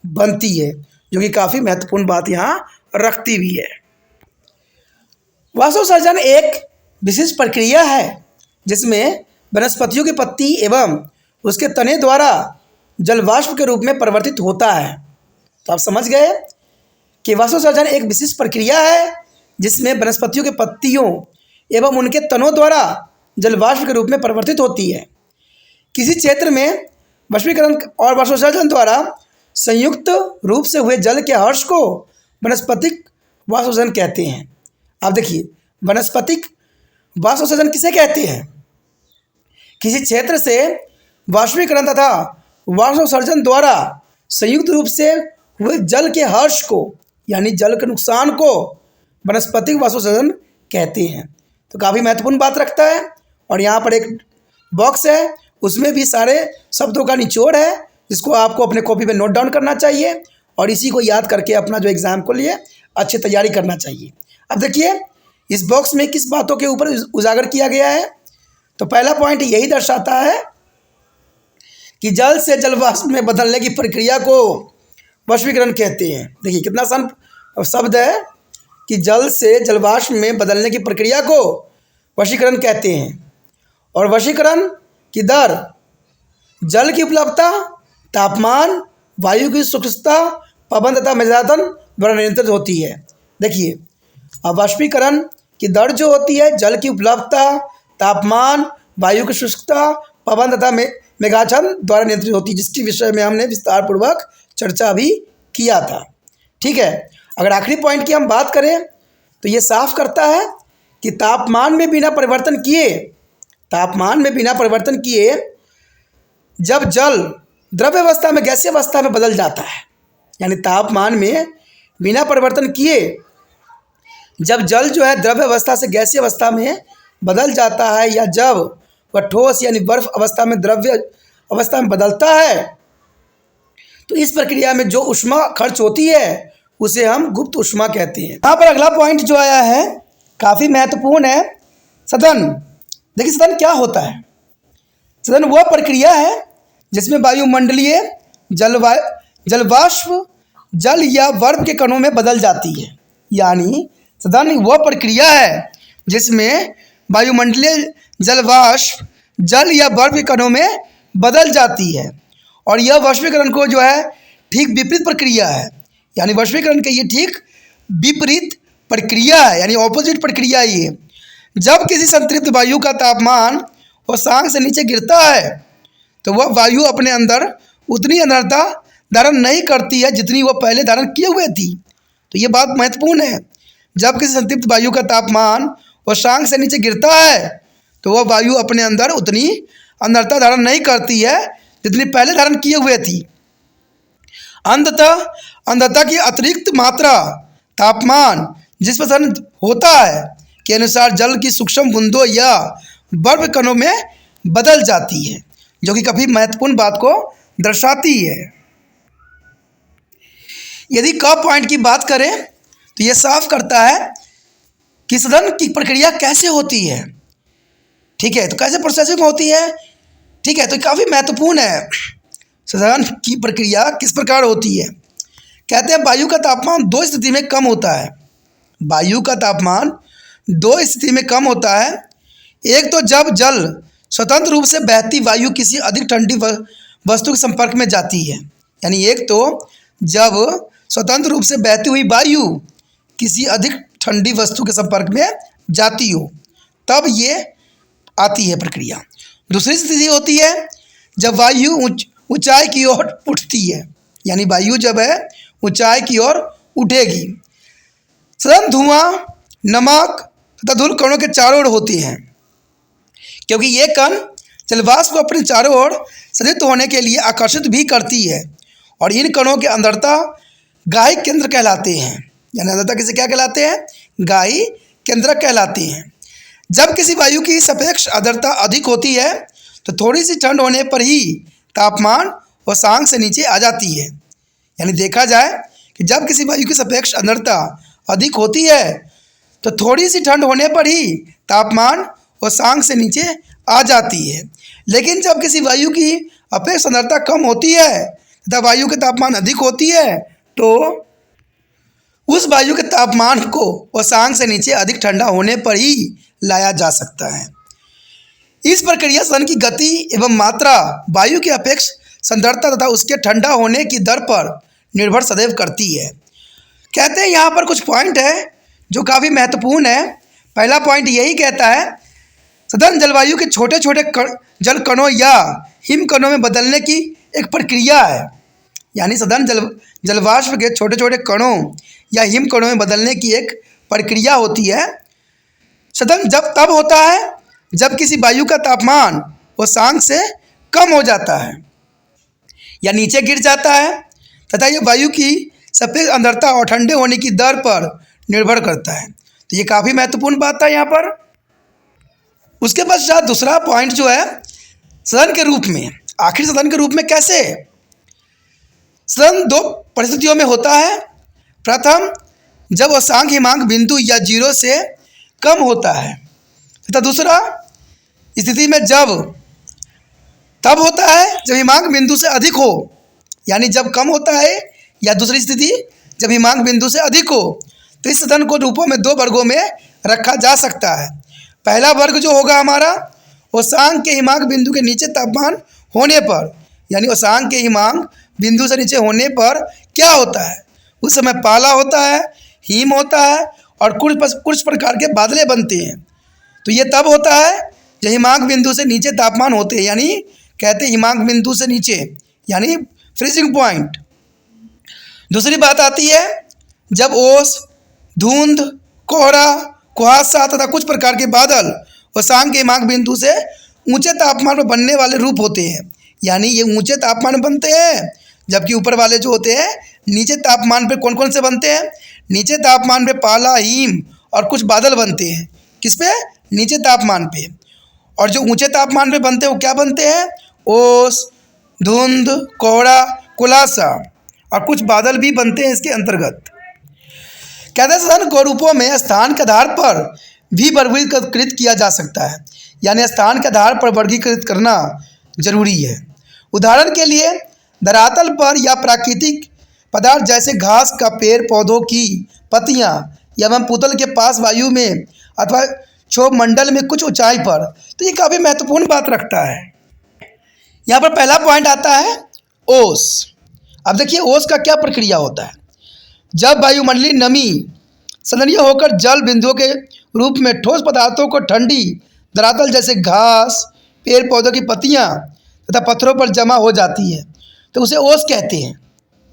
Speaker 1: बनती है, जो कि काफ़ी महत्वपूर्ण बात यहाँ रखती भी है। वाष्पोत्सर्जन एक विशिष्ट प्रक्रिया है जिसमें वनस्पतियों की पत्ती एवं उसके तने द्वारा जलवाष्प के रूप में परिवर्तित होता है। तो आप समझ गए कि वाष्पोत्सर्जन एक विशिष्ट प्रक्रिया है जिसमें वनस्पतियों के पत्तियों एवं उनके तनों द्वारा जलवाष्प के रूप में परिवर्तित होती है। किसी क्षेत्र में वाष्पीकरण और वाष्पोत्सर्जन द्वारा संयुक्त रूप से हुए जल के हर्ष को वनस्पतिक वाष्पोत्सर्जन कहते हैं। आप देखिए, वनस्पतिक वाष्पोत्सर्जन किसे कहते हैं? किसी क्षेत्र से वाष्पीकरण तथा वाष्पोत्सर्जन द्वारा संयुक्त रूप से हुए जल के हर्ष को, यानी जल के नुकसान को वनस्पतिक वाष्पोत्सर्जन कहते हैं। तो काफ़ी महत्वपूर्ण बात रखता है। और यहाँ पर एक बॉक्स है, उसमें भी सारे शब्दों का निचोड़ है, जिसको आपको अपने कॉपी पे नोट डाउन करना चाहिए और इसी को याद करके अपना जो एग्ज़ाम को लिए अच्छी तैयारी करना चाहिए। अब देखिए इस बॉक्स में किस बातों के ऊपर उजागर किया गया है। तो पहला पॉइंट यही दर्शाता है कि जल से जलवाष्प में बदलने की प्रक्रिया को वाष्पीकरण कहते हैं। देखिए कितना आसान शब्द है कि जल से जलवाष्प में बदलने की प्रक्रिया को वाष्पीकरण कहते हैं। और वाष्पीकरण की दर जल की उपलब्धता, तापमान, वायु की शुष्कता, पवन तथा मेजातन द्वारा नियंत्रित होती है। देखिए अब वाष्पीकरण की दर जो होती है जल की उपलब्धता, तापमान, वायु की शुष्कता, पवन तथा मेघाच्छन्न द्वारा नियंत्रित होती है, जिसके विषय में हमने विस्तार पूर्वक चर्चा भी किया था। ठीक है, अगर आखिरी पॉइंट की हम बात करें तो ये साफ करता है कि तापमान में बिना परिवर्तन किए जब जल द्रव्य अवस्था में गैसीय अवस्था में बदल जाता है, यानी तापमान में बिना परिवर्तन किए जब जल जो है द्रव्य अवस्था से गैसीय अवस्था में बदल जाता है या जब वह ठोस यानी बर्फ अवस्था में द्रव्य अवस्था में बदलता है तो इस प्रक्रिया में जो ऊष्मा खर्च होती है उसे हम गुप्त ऊष्मा कहते हैं। यहाँ पर अगला पॉइंट जो आया है काफ़ी महत्वपूर्ण है, सदन। देखिए सदन क्या होता है? सदन वह प्रक्रिया है जिसमें वायुमंडलीय जलवाष्प जल या बर्फ के कणों में बदल जाती है। यानी सदन वह प्रक्रिया है जिसमें वायुमंडलीय जलवाष्प जल या बर्फ के कणों में बदल जाती है। और यह वाष्पीकरण को जो है ठीक विपरीत प्रक्रिया है, यानी वाष्पीकरण के ये ठीक विपरीत प्रक्रिया है, यानी ऑपोजिट प्रक्रिया ये। जब किसी संतृप्त वायु का तापमान और सांग से नीचे गिरता है तो वह वायु अपने अंदर उतनी अनर्था धारण नहीं करती है जितनी वह पहले धारण किए हुए थी। तो ये बात महत्वपूर्ण है। जब किसी संतृप्त वायु का तापमान और सांग से नीचे गिरता है तो वह वायु अपने अंदर उतनी अनर्था धारण नहीं करती है जितनी पहले धारण किए हुए थी। अंततः अनर्था की अतिरिक्त मात्रा तापमान जिस पर होता है के अनुसार जल की सूक्ष्म बूंदों या बर्फ कणों में बदल जाती है, जो कि काफ़ी महत्वपूर्ण बात को दर्शाती है। यदि क पॉइंट की बात करें तो यह साफ करता है कि सदन की प्रक्रिया कैसे होती है। ठीक है, तो कैसे प्रोसेसिंग होती है। ठीक है, तो काफ़ी महत्वपूर्ण है। सदन की प्रक्रिया किस प्रकार होती है। कहते हैं वायु का तापमान दो स्थिति में कम होता है। वायु का तापमान दो स्थिति में कम होता है। एक तो जब जल स्वतंत्र रूप से बहती वायु किसी अधिक ठंडी वस्तु के संपर्क में जाती है, यानी एक तो जब स्वतंत्र रूप से बहती हुई वायु किसी अधिक ठंडी वस्तु के संपर्क में जाती हो तब ये आती है प्रक्रिया। दूसरी स्थिति होती है जब वायु ऊंचाई की ओर उठती है, यानी वायु जब है ऊंचाई की ओर उठेगी। सदन धुआं, नमक तथा धूल कणों के चारों ओर होती हैं, क्योंकि ये कण जलवाष्प को अपने चारों ओर सदित होने के लिए आकर्षित भी करती है और इन कणों के अंदरता गाही केंद्र कहलाते हैं। यानी अंदरता किसे क्या कहलाते हैं, गाही केंद्र कहलाते हैं। जब किसी वायु की सापेक्ष आर्द्रता अधिक होती है तो थोड़ी सी ठंड होने पर ही तापमान और सांग से नीचे आ जाती है। यानी देखा जाए कि जब किसी वायु की सापेक्ष आर्द्रता अधिक होती है तो थोड़ी सी ठंड होने पर ही तापमान और सांग से नीचे आ जाती है। लेकिन जब किसी वायु की अपेक्ष आर्द्रता कम होती है तथा वायु के तापमान अधिक होती है तो उस वायु के तापमान को और सांग से नीचे अधिक ठंडा होने पर ही लाया जा सकता है। इस प्रक्रिया सदन की गति एवं मात्रा वायु की अपेक्ष सांद्रता तथा उसके ठंडा होने की दर पर निर्भर सदैव करती है। कहते हैं यहाँ पर कुछ पॉइंट है जो काफ़ी महत्वपूर्ण है। पहला पॉइंट यही कहता है सदन जलवायु के छोटे छोटे जल कणों या हिम कणों में बदलने की एक प्रक्रिया है। यानी सदन जलवाष्प के छोटे छोटे कणों या हिम कणों में बदलने की एक प्रक्रिया होती है। सदन जब तब होता है जब किसी वायु का तापमान वो सांग से कम हो जाता है या नीचे गिर जाता है तथा ये वायु की सापेक्ष आर्द्रता और ठंडे होने की दर पर निर्भर करता है। तो ये काफ़ी महत्वपूर्ण बात है यहाँ पर। उसके पश्चात दूसरा पॉइंट जो है सदन के रूप में, आखिर सदन के रूप में कैसे। सदन दो परिस्थितियों में होता है। प्रथम, जब असांग हिमांक बिंदु या जीरो से कम होता है तथा दूसरा स्थिति में तब होता है जब हिमांक बिंदु से अधिक हो, यानी जब कम होता है या दूसरी स्थिति जब हिमांक बिंदु से अधिक हो। तो इस सदन को रूपों में दो वर्गों में रखा जा सकता है। पहला वर्ग जो होगा हमारा असांग के हिमांक बिंदु के नीचे तापमान होने पर, यानी असांग के हिमांक बिंदु से नीचे होने पर क्या होता है, उस समय पाला होता है, हिम होता है और कुछ प्रकार के बादलें बनते हैं। तो ये तब होता है जब हिमांक बिंदु से नीचे तापमान होते हैं, यानी कहते हैं हिमांक बिंदु से नीचे, यानी फ्रीजिंग पॉइंट। दूसरी बात आती है जब ओस, धुंध, कोहरा, कुहासा तथा कुछ प्रकार के बादल असांग के हिमांक बिंदु से ऊंचे तापमान पर बनने वाले रूप होते हैं। यानी ये ऊंचे तापमान पर बनते हैं, जबकि ऊपर वाले जो होते हैं नीचे तापमान पे कौन कौन से बनते हैं। नीचे तापमान पे पाला, हिम और कुछ बादल बनते हैं। किस पे, नीचे तापमान पे। और जो ऊंचे तापमान पे बनते हैं वो क्या बनते हैं, ओस, धुंध, कोहरा, कुलासा और कुछ बादल भी बनते हैं इसके अंतर्गत। कहते हैं सदन को रूपों में स्थान के आधार पर भी वर्गीकृत किया जा सकता है, यानी स्थान के आधार पर वर्गीकृत करना जरूरी है। उदाहरण के लिए धरातल पर या प्राकृतिक पदार्थ जैसे घास का पेड़, पौधों की पत्तियां या भूतल के पास वायु में अथवा क्षोभ मंडल में कुछ ऊंचाई पर। तो ये काफ़ी महत्वपूर्ण बात रखता है। यहाँ पर पहला पॉइंट आता है ओस। अब देखिए ओस का क्या प्रक्रिया होता है। जब वायुमंडलीय नमी संघनीय होकर जल बिंदुओं के रूप में ठोस पदार्थों को ठंडी धरातल जैसे घास, पेड़ पौधों की पत्तियाँ तथा पत्थरों पर जमा हो जाती है तो उसे ओस कहते हैं।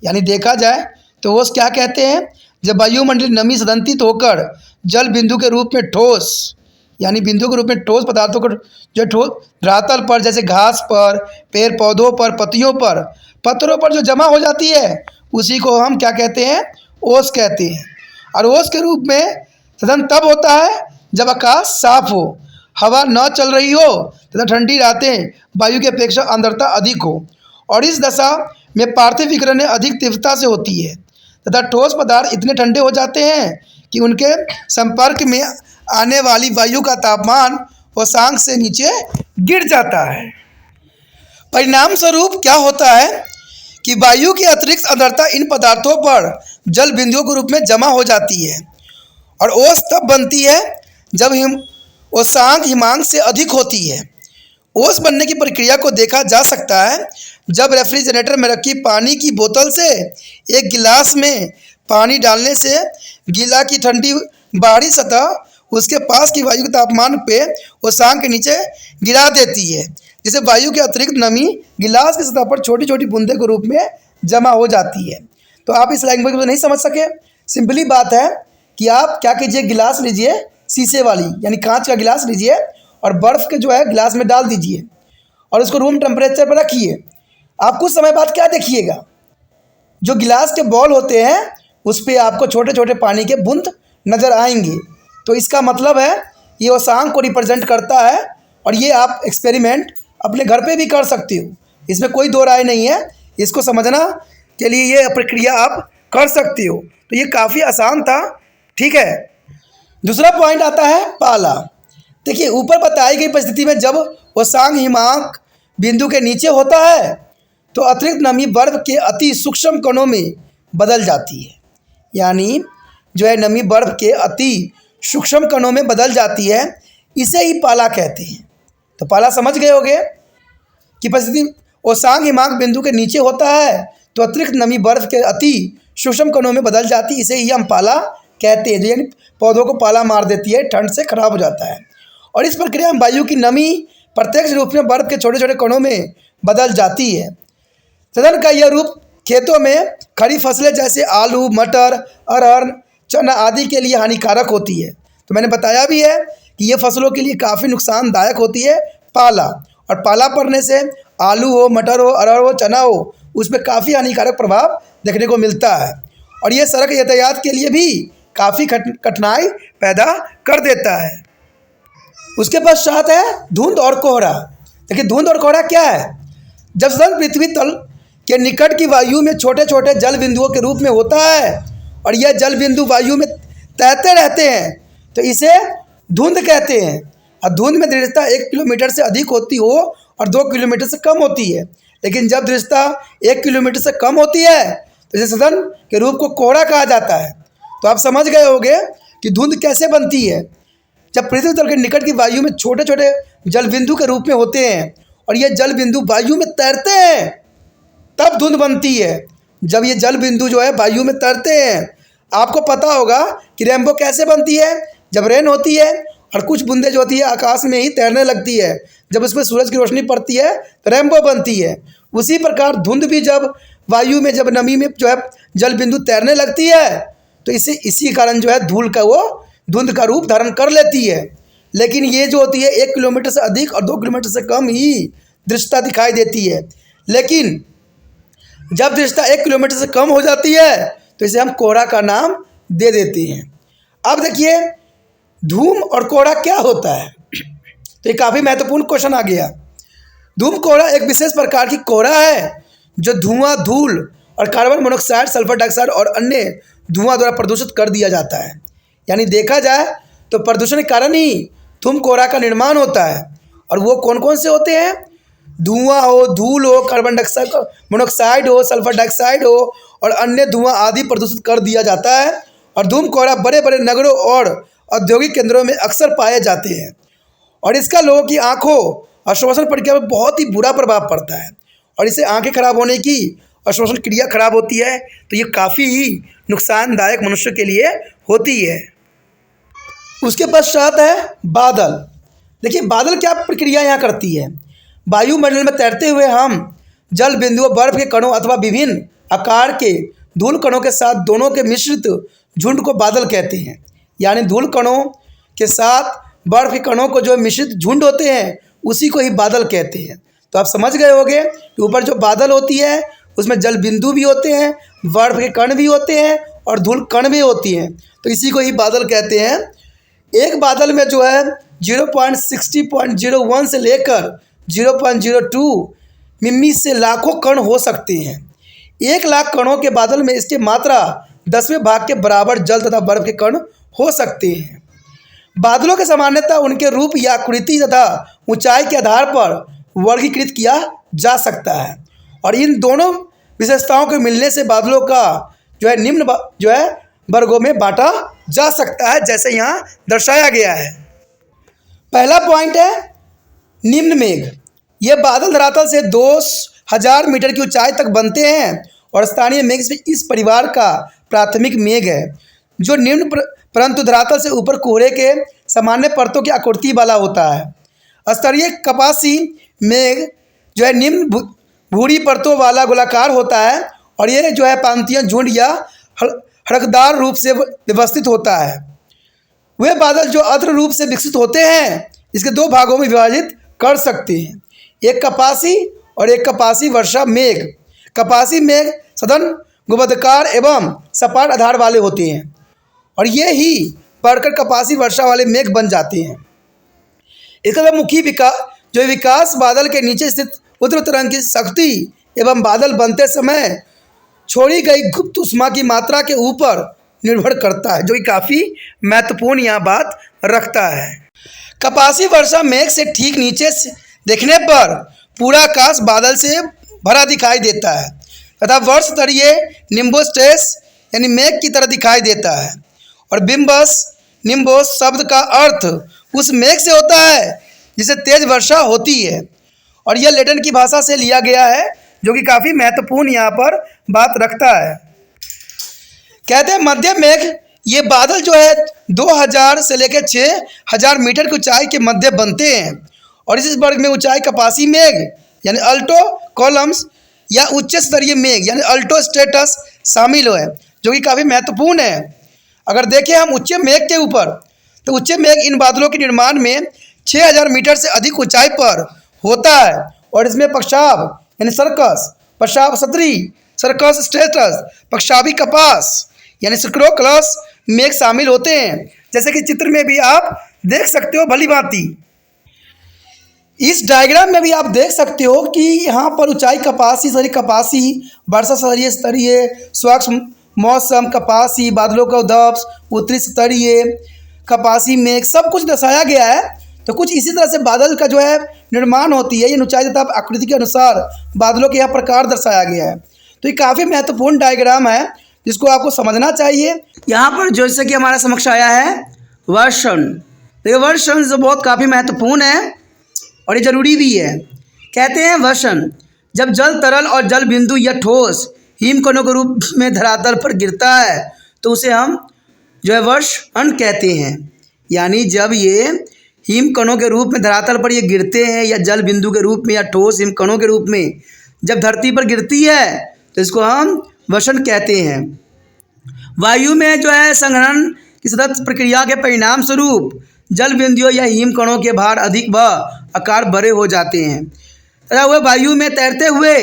Speaker 1: यानी देखा जाए तो ओस क्या कहते हैं, जब वायुमंडलीय नमी संघनित होकर जल बिंदु के रूप में ठोस, यानी बिंदु के रूप में ठोस पदार्थों को जो ठोस धरातल पर जैसे घास पर, पेड़ पौधों पर, पत्तियों पर, पत्थरों पर जो जमा हो जाती है उसी को हम क्या कहते हैं, ओस कहते हैं। और ओस के रूप में सदन तब होता है जब आकाश साफ हो, हवा न चल रही हो तथा ठंडी रातें वायु की अपेक्षा आर्द्रता अधिक हो, और इस दशा में पार्थिव विकिरण अधिक तीव्रता से होती है तथा ठोस पदार्थ इतने ठंडे हो जाते हैं कि उनके संपर्क में आने वाली वायु का तापमान उष्मांक से नीचे गिर जाता है। परिणाम स्वरूप क्या होता है कि वायु की अतिरिक्त आर्द्रता इन पदार्थों पर जल बिंदुओं के रूप में जमा हो जाती है, और ओस तब बनती है जब उष्मांक हिमांक से अधिक होती है। ओस बनने की प्रक्रिया को देखा जा सकता है जब रेफ्रिजरेटर में रखी पानी की बोतल से एक गिलास में पानी डालने से गिला की ठंडी बाहरी सतह उसके पास की वायु के तापमान पे उष्मांक के नीचे गिरा देती है, जिससे वायु के अतिरिक्त नमी गिलास की सतह पर छोटी छोटी बूंदे के रूप में जमा हो जाती है। तो आप इस लैंग्वेज को नहीं समझ सके, सिंपली बात है कि आप क्या कीजिए, गिलास लीजिए शीशे वाली यानी कांच का गिलास लीजिए और बर्फ़ के जो है गिलास में डाल दीजिए और उसको रूम टेम्परेचर पर रखिए। आप कुछ समय बाद क्या देखिएगा, जो गिलास के बॉल होते हैं उस पर आपको छोटे छोटे पानी के बूंद नज़र आएंगे। तो इसका मतलब है ये उष्मांक को रिप्रेजेंट करता है, और ये आप एक्सपेरिमेंट अपने घर पे भी कर सकते हो, इसमें कोई दो राय नहीं है। इसको समझना के लिए ये प्रक्रिया आप कर सकते हो। तो ये काफ़ी आसान था, ठीक है। दूसरा पॉइंट आता है पाला। देखिए, ऊपर बताई गई परिस्थिति में जब उष्मांक हिमांक बिंदु के नीचे होता है तो अतिरिक्त नमी बर्फ के अति सूक्ष्म कणों में बदल जाती है। यानी जो है नमी बर्फ के अति सूक्ष्म कणों में बदल जाती है, इसे ही पाला कहते हैं। तो पाला समझ गए होंगे कि परिस्थिति उष्मांक हिमांक बिंदु के नीचे होता है तो अतिरिक्त नमी बर्फ के अति सूक्ष्म कणों में बदल जाती है, इसे ही हम पाला कहते हैं। यानी पौधों को पाला मार देती है, ठंड से खराब हो जाता है। और इस प्रक्रिया में वायु की नमी प्रत्यक्ष रूप में बर्फ के छोटे छोटे कणों में बदल जाती है। सदन का यह रूप खेतों में खड़ी फसलें जैसे आलू, मटर, अरहर, चना आदि के लिए हानिकारक होती है। तो मैंने बताया भी है कि ये फसलों के लिए काफ़ी नुकसानदायक होती है पाला, और पाला पड़ने से आलू हो, मटर हो, अरहर हो, चना हो, उस पर काफ़ी हानिकारक प्रभाव देखने को मिलता है, और ये सड़क यातायात के लिए भी काफ़ी कठिनाई पैदा कर देता है। उसके पश्चात है धुंध और कोहरा। देखिए, धुंध और कोहरा क्या है, जब सदन पृथ्वी तल के निकट की वायु में छोटे छोटे जल बिंदुओं के रूप में होता है और यह जल बिंदु वायु में तैरते रहते हैं तो इसे धुंध कहते हैं। और धुंध में दृढ़ता 1 किलोमीटर से अधिक होती हो और 2 किलोमीटर से कम होती है, लेकिन जब दृढ़ता 1 किलोमीटर से कम होती है तो इस सदन के रूप को कोहरा कहा जाता है। तो आप समझ गए होंगे कि धुंध कैसे बनती है। जब पृथ्वी तल के निकट की वायु में छोटे छोटे जल बिंदु के रूप में होते हैं और ये जल बिंदु वायु में तैरते हैं तब धुंध बनती है। जब ये जल बिंदु जो है वायु में तैरते हैं, आपको पता होगा कि रेनबो कैसे बनती है, जब रेन होती है और कुछ बूंदें जो होती है आकाश में ही तैरने लगती है, जब उसमें सूरज की रोशनी पड़ती है तो रेनबो बनती है। उसी प्रकार धुंध भी जब वायु में जब नमी में जो है जल बिंदु तैरने लगती है तो इसी कारण जो है धूल का वो धुंध का रूप धारण कर लेती है। लेकिन ये जो होती है 1 किलोमीटर से अधिक और 2 किलोमीटर से कम ही दृश्यता दिखाई देती है। लेकिन जब दृश्यता 1 किलोमीटर से कम हो जाती है तो इसे हम कोहरा का नाम दे देते हैं। अब देखिए, धूम और कोहरा क्या होता है, तो ये काफ़ी महत्वपूर्ण क्वेश्चन आ गया। धूम कोहरा एक विशेष प्रकार की कोहरा है जो धुआं, धूल और कार्बन मोनोऑक्साइड, सल्फर डाइऑक्साइड और अन्य धुआं द्वारा प्रदूषित कर दिया जाता है। यानी देखा जाए तो प्रदूषण के कारण ही धूम कोहरा का निर्माण होता है। और वो कौन कौन से होते हैं, धुआं हो, धूल हो, कार्बन डाइऑक्साइड मोनोऑक्साइड हो, सल्फर डाइऑक्साइड हो और अन्य धुआं आदि प्रदूषित कर दिया जाता है। और धूम कोहरा बड़े बड़े नगरों और औद्योगिक केंद्रों में अक्सर पाए जाते हैं और इसका लोगों की आँखों और श्वसन प्रक्रिया पर बहुत ही बुरा प्रभाव पड़ता है और इससे आँखें खराब होने की और श्वसन क्रिया खराब होती है। तो ये काफ़ी ही नुकसानदायक मनुष्य के लिए होती है। उसके पश्चात है बादल। देखिए, बादल क्या प्रक्रिया यहाँ करती है। वायुमंडल में तैरते हुए हम जल बिंदुओं, बर्फ के कणों अथवा विभिन्न आकार के धूल कणों के साथ दोनों के मिश्रित झुंड को बादल कहते हैं। यानी धूल कणों के साथ बर्फ के कणों को जो मिश्रित झुंड होते हैं उसी को ही बादल कहते हैं। तो आप समझ गए होंगे कि ऊपर जो बादल होती है उसमें जल बिंदु भी होते हैं, बर्फ के कण भी होते हैं और धूल कण भी होती हैं, तो इसी को ही बादल कहते हैं। एक बादल में जो है 0.60.01 से लेकर 0.02 मिमी से लाखों कण हो सकते हैं। 1,00,000 कणों के बादल में इसकी मात्रा 10वें भाग के बराबर जल तथा बर्फ के कण हो सकते हैं। बादलों के सामान्यतः उनके रूप या आकृति तथा ऊंचाई के आधार पर वर्गीकृत किया जा सकता है और इन दोनों विशेषताओं के मिलने से बादलों का जो है निम्न वर्गों में बांटा जा सकता है, जैसे यहाँ दर्शाया गया है। पहला पॉइंट है निम्न मेघ। ये बादल धरातल से 2000 मीटर की ऊंचाई तक बनते हैं और स्थानीय मेघ इस परिवार का प्राथमिक मेघ है, जो निम्न परंतु धरातल से ऊपर कोहरे के सामान्य परतों की आकृति वाला होता है। स्तरीय कपासी मेघ जो है निम्न भूरी परतों वाला गोलाकार होता है और ये जो है पंक्तियाँ, झुंड या हड़कदार रूप से व्यवस्थित होता है। वे बादल जो अर्ध रूप से विकसित होते हैं इसके दो भागों में विभाजित कर सकते हैं, एक कपासी और एक कपासी वर्षा मेघ। कपासी मेघ सघन गुंबदाकार एवं सपाट आधार वाले होते हैं और ये ही बढ़कर कपासी वर्षा वाले मेघ बन जाते हैं। इसका मुख्य विकास बादल के नीचे स्थित उत्तर तरंग की शक्ति एवं बादल बनते समय छोड़ी गई गुप्त ऊष्मा की मात्रा के ऊपर निर्भर करता है, जो कि काफ़ी महत्वपूर्ण यहाँ बात रखता है। कपासी वर्षा मेघ से ठीक नीचे से देखने पर पूरा आकाश बादल से भरा दिखाई देता है तथा वर्ष स्तरीय निम्बोस्टेस यानी मेघ की तरह दिखाई देता है और निम्बोस शब्द का अर्थ उस मेघ से होता है जिसे तेज वर्षा होती है और यह लैटिन की भाषा से लिया गया है, जो कि काफ़ी महत्वपूर्ण यहाँ पर बात रखता है। कहते हैं मध्यम मेघ ये बादल जो है 2000 से लेकर 6000 मीटर की ऊंचाई के मध्य बनते हैं और इस वर्ग में ऊंचाई कपासी मेघ यानी अल्टो कॉलम्स या उच्च स्तरीय मेघ यानी अल्टो स्टेटस शामिल है, जो कि काफ़ी महत्वपूर्ण है। अगर देखें हम उच्च मेघ के ऊपर, तो उच्च मेघ इन बादलों के निर्माण में 6000 मीटर से अधिक ऊंचाई पर होता है और इसमें पक्षाभ यानी सर्कस, पश्चाप सत्री, सर्कस स्टेटस, पक्षाभी कपास यानी सर्क्रोकलस मेघ शामिल होते हैं, जैसे कि चित्र में भी आप देख सकते हो भली भांति। इस डायग्राम में भी आप देख सकते हो कि यहाँ पर ऊंचाई कपासी, वर्षा स्तरीय, स्वच्छ मौसम कपासी, बादलों का उद्भव, उत्तरी स्तरीय कपासी मेघ, सब कुछ दर्शाया गया है। तो कुछ इसी तरह से बादल का जो है निर्माण होती है, ये ऊंचाई तथा आकृति के अनुसार बादलों के यहाँ प्रकार दर्शाया गया है। तो ये काफ़ी महत्वपूर्ण डायग्राम है जिसको आपको समझना चाहिए। यहाँ पर जैसे कि हमारा समक्ष आया है वर्षण, तो ये वर्षण जो बहुत काफ़ी महत्वपूर्ण है और ये जरूरी भी है। कहते हैं वर्षण जब जल तरल और जल बिंदु या ठोस हिमकणों के रूप में धरातल पर गिरता है तो उसे हम जो है वर्षण कहते हैं। यानी जब ये हिमकणों के रूप में धरातल पर ये गिरते हैं या जल बिंदु के रूप में या ठोस हिमकणों के रूप में जब धरती पर गिरती है तो इसको हम वर्षण कहते हैं। वायु में जो है संघनन की सतत प्रक्रिया के परिणाम स्वरूप जल बिंदुओं या हिमकणों के भार अधिक व आकार बड़े हो जाते हैं तथा वह वायु में तैरते हुए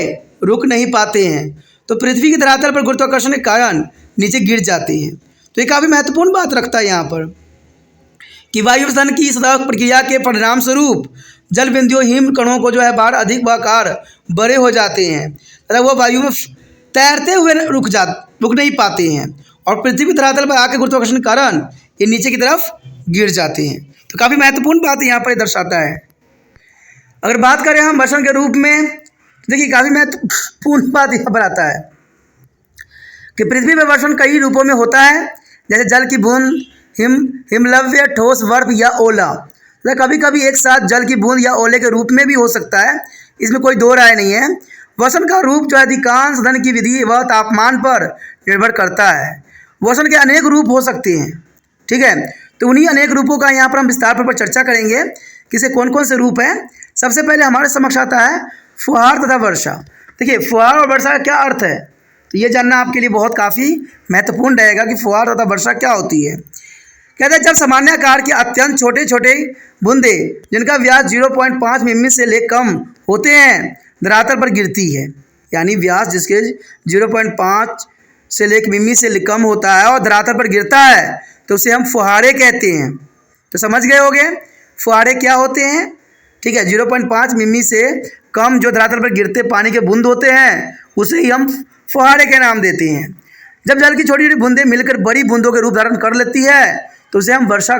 Speaker 1: रुक नहीं पाते हैं, तो पृथ्वी की धरातल पर गुरुत्वाकर्षण के कारण नीचे गिर जाते हैं। तो ये काफ़ी महत्वपूर्ण बात रखता है यहाँ पर कि वायु प्रसरण की सतत प्रक्रिया के परिणाम स्वरूप जल बिंदुओं हिमकणों को जो है भार अधिक व आकार बड़े हो जाते हैं तथा वह वायु में तैरते हुए रुक नहीं पाते हैं और पृथ्वी की धरातल पर आकर गुरुत्वाकर्षण के कारण ये नीचे की तरफ गिर जाते हैं। तो काफ़ी महत्वपूर्ण बात यहाँ पर दर्शाता है। अगर बात करें हम वर्षण के रूप में, देखिए काफ़ी महत्वपूर्ण बात यहाँ पर आता है कि पृथ्वी पर वर्षण कई रूपों में होता है, जैसे जल की बूंद, हिमलव्य, ठोस बर्फ या ओला। तो कभी कभी एक साथ जल की बूंद या ओले के रूप में भी हो सकता है, इसमें कोई दो राय नहीं है। वर्षण का रूप जो अधिकांश धन की विधि व तापमान पर निर्भर करता है। वर्षण के अनेक रूप हो सकते हैं, ठीक है, तो उन्हीं अनेक रूपों का यहाँ पर हम विस्तार पर चर्चा करेंगे। किसे कौन कौन से रूप हैं? सबसे पहले हमारे समक्ष आता है फुहार तथा वर्षा। देखिए फुहार और वर्षा का क्या अर्थ है, तो ये जानना आपके लिए बहुत काफ़ी महत्वपूर्ण रहेगा कि फुहार तथा वर्षा क्या होती है। कहते हैं जब सामान्य आकार के अत्यंत छोटे छोटे बूंदे जिनका व्यास 0.5 मिमी से ले कम होते हैं धरातल पर गिरती है, यानी व्यास जिसके 0.5 से ले मिमी से कम होता है और धरातल पर गिरता है तो उसे हम फुहारे कहते हैं। तो समझ गए होंगे फुहारे क्या होते हैं? ठीक है, 0.5 मिमी से कम जो धरातल पर गिरते पानी के बूंद होते हैं उसे ही हम फुहारे के नाम देते हैं। जब जल की छोटी छोटी बूंदें मिलकर बड़ी बूंदों के रूप धारण कर लेती है तो उसे हम वर्षा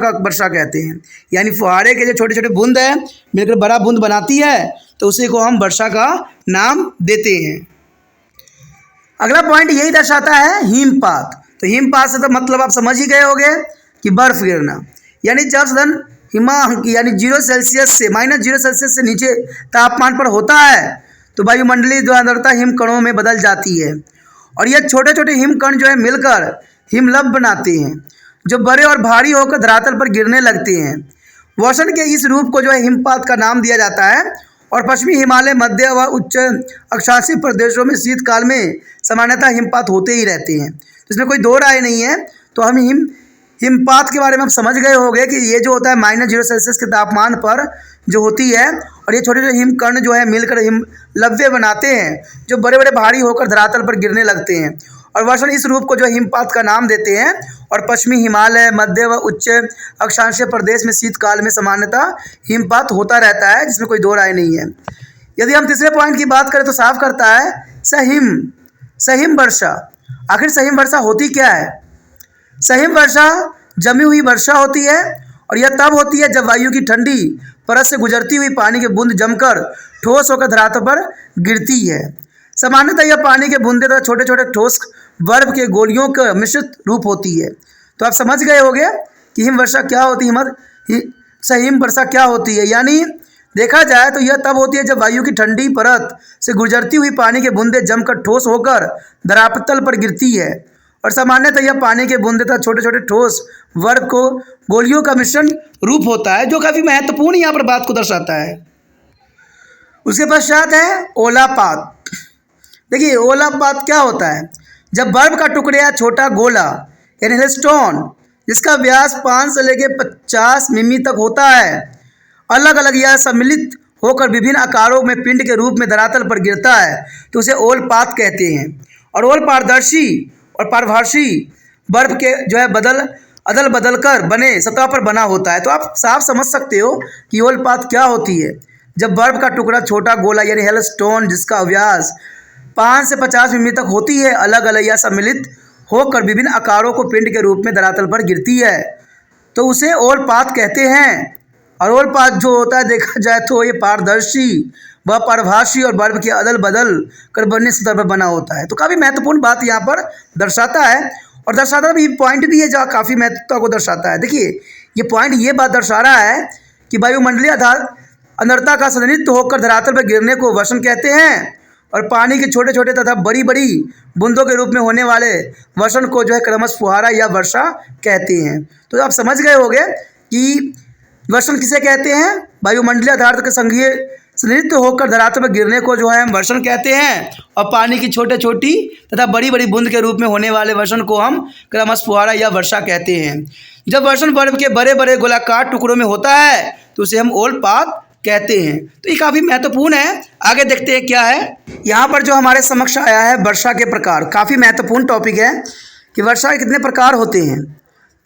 Speaker 1: कहते हैं। यानी फुहारे के जो छोटे छोटे बूंद है मिलकर बड़ा बूंद बनाती है तो उसी को हम वर्षा का नाम देते हैं। अगला पॉइंट यही दर्शाता है हिमपात। तो हिमपात से तो मतलब आप समझ ही गए होंगे कि बर्फ गिरना, यानी जब सदन यानी 0 सेल्सियस से -0 सेल्सियस से नीचे तापमान पर होता है तो वायुमंडलीय जो आर्द्रता हिमकणों में बदल जाती है और यह छोटे छोटे हिमकण जो है मिलकर हिमलव बनाते हैं जो बड़े और भारी होकर धरातल पर गिरने लगते हैं। वर्षण के इस रूप को जो है हिमपात का नाम दिया जाता है और पश्चिमी हिमालय, मध्य व उच्च अक्षांशीय प्रदेशों में शीतकाल में सामान्यतः हिमपात होते ही रहते हैं। तो इसमें कोई दो राय नहीं है। तो हम हिमपात के बारे में आप समझ गए होंगे कि ये जो होता है -0 सेल्सियस के तापमान पर जो होती है और ये छोटे छोटे हिमकण जो है मिलकर हिमलव्य बनाते हैं जो बड़े बड़े भारी होकर धरातल पर गिरने लगते हैं और वर्षण इस रूप को जो हिमपात का नाम देते हैं और पश्चिमी हिमालय, मध्य व उच्च अक्षांशीय प्रदेश में शीतकाल में सामान्यतः हिमपात होता रहता है, जिसमें कोई दो राय नहीं है। यदि हम तीसरे पॉइंट की बात करें तो साफ करता है सहिम वर्षा। आखिर सहिम वर्षा होती क्या है? सहिम वर्षा जमी हुई वर्षा होती है और यह तब होती है जब वायु की ठंडी परत से गुजरती हुई पानी की बूंद जमकर ठोस होकर धरातल पर गिरती है। सामान्यतः यह पानी के बूंदे तथा छोटे छोटे ठोस बर्फ के गोलियों का मिश्रित रूप होती है। तो आप समझ गए होंगे कि हिम वर्षा क्या होती है, सहिम वर्षा क्या होती है। यानी देखा जाए तो यह तब होती है जब वायु की ठंडी परत से गुजरती हुई पानी के बूंदे जमकर ठोस होकर धरातल पर गिरती है और सामान्यतः यह पानी के बूंदे तथा छोटे छोटे ठोस बर्फ को गोलियों का मिश्रण रूप होता है, जो काफ़ी महत्वपूर्ण यहाँ पर बात को दर्शाता है। उसके पश्चात है ओलापात। देखिए ओलापात क्या होता है? जब बर्फ का टुकड़ा या छोटा गोला यानी हेलस्टोन जिसका व्यास 5 से लेकर 50 मिमी तक होता है अलग अलग या सम्मिलित होकर विभिन्न आकारों में पिंड के रूप में धरातल पर गिरता है तो उसे ओलपात कहते हैं। और ओल पारदर्शी और पारभासी बर्फ के जो है अदल बदल कर बने सतह पर बना होता है। तो आप साफ समझ सकते हो कि ओलपात क्या होती है। जब बर्फ का टुकड़ा छोटा गोला यानी हेलस्टोन जिसका व्यास 5 से 50 मिमी तक होती है अलग अलग या सम्मिलित होकर विभिन्न आकारों को पिंड के रूप में धरातल पर गिरती है तो उसे ओलपात कहते हैं। और ओलपात जो होता है देखा जाए तो ये पारदर्शी व पारभासी और बर्फ के अदल बदल कर बनने सतह पर बना होता है। तो काफ़ी महत्वपूर्ण बात यहाँ पर दर्शाता है और दर्शाता भी पॉइंट भी है जो काफ़ी महत्वता को दर्शाता है। देखिए ये पॉइंट ये बात दर्शा रहा है कि वायुमंडलीय आर्द्रता का प्रतिनिधित्व होकर धरातल पर गिरने को वर्षण कहते हैं और पानी के छोटे छोटे तथा बड़ी बड़ी बूंदों के रूप में होने वाले वर्षण को जो है क्रमश फुहारा या वर्षा कहते हैं। तो आप समझ गए होंगे कि वर्षण किसे कहते हैं? वायुमंडलीय आर्द्रता के संघीय प्रतिनिधित्व होकर धरातल पर गिरने को जो है हम वर्षण कहते हैं और पानी की छोटे छोटी तथा बड़ी बड़ी बूंद के रूप में होने वाले वर्षण को हम क्रमश फुहारा या वर्षा कहते हैं। जब वर्षण बर्फ के बड़े बड़े गोलाकार टुकड़ों में होता है तो उसे हम ओलपात कहते हैं। तो ये काफ़ी महत्वपूर्ण है। आगे देखते हैं क्या है। यहाँ पर जो हमारे समक्ष आया है वर्षा के प्रकार, काफ़ी महत्वपूर्ण टॉपिक है कि वर्षा के कितने प्रकार होते हैं।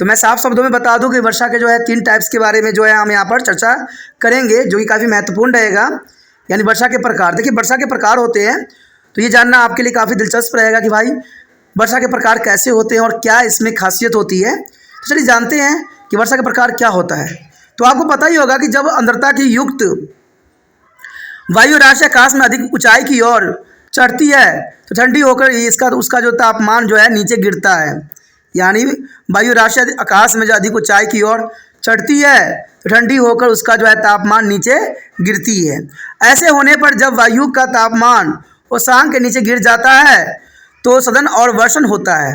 Speaker 1: तो मैं साफ शब्दों में बता दूं कि वर्षा के जो है 3 टाइप्स के बारे में जो है हम यहाँ पर चर्चा करेंगे जो कि काफ़ी महत्वपूर्ण रहेगा। यानी वर्षा के प्रकार। देखिए वर्षा के प्रकार होते हैं तो ये जानना आपके लिए काफ़ी दिलचस्प रहेगा कि भाई वर्षा के प्रकार कैसे होते हैं और क्या इसमें खासियत होती है। तो चलिए जानते हैं कि वर्षा के प्रकार क्या होता है। तो आपको पता ही होगा कि जब आर्द्रता की युक्त वायु राशि आकाश में अधिक ऊंचाई की ओर चढ़ती है तो ठंडी होकर उसका जो तापमान जो है नीचे गिरता है। यानी वायु राशि आकाश में जो अधिक ऊंचाई की ओर चढ़ती है तो ठंडी होकर उसका जो है तापमान नीचे गिरती है। ऐसे होने पर जब वायु का तापमान उसांक के नीचे गिर जाता है तो सदन और वर्षण होता है।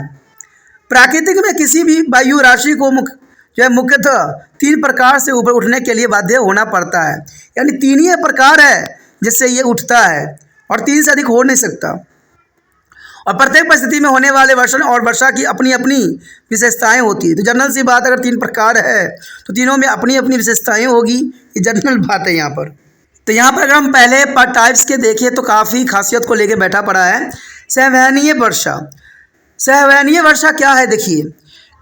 Speaker 1: प्राकृतिक में किसी भी वायु राशि को जो है मुख्यतः 3 प्रकार से ऊपर उठने के लिए बाध्य होना पड़ता है। यानी 3 ही प्रकार है जिससे ये उठता है और 3 से अधिक हो नहीं सकता। और प्रत्येक परिस्थिति में होने वाले वर्षण और वर्षा की अपनी अपनी विशेषताएं होती है। तो जनरल सी बात, अगर 3 प्रकार है तो तीनों में अपनी अपनी विशेषताएं होगी, ये जनरल बात है यहाँ पर। तो यहाँ पर अगर हम पहले टाइप्स के देखें तो काफ़ी खासियत को लेके बैठा पड़ा है। संवहनीय वर्षा। संवहनीय वर्षा क्या है देखिए,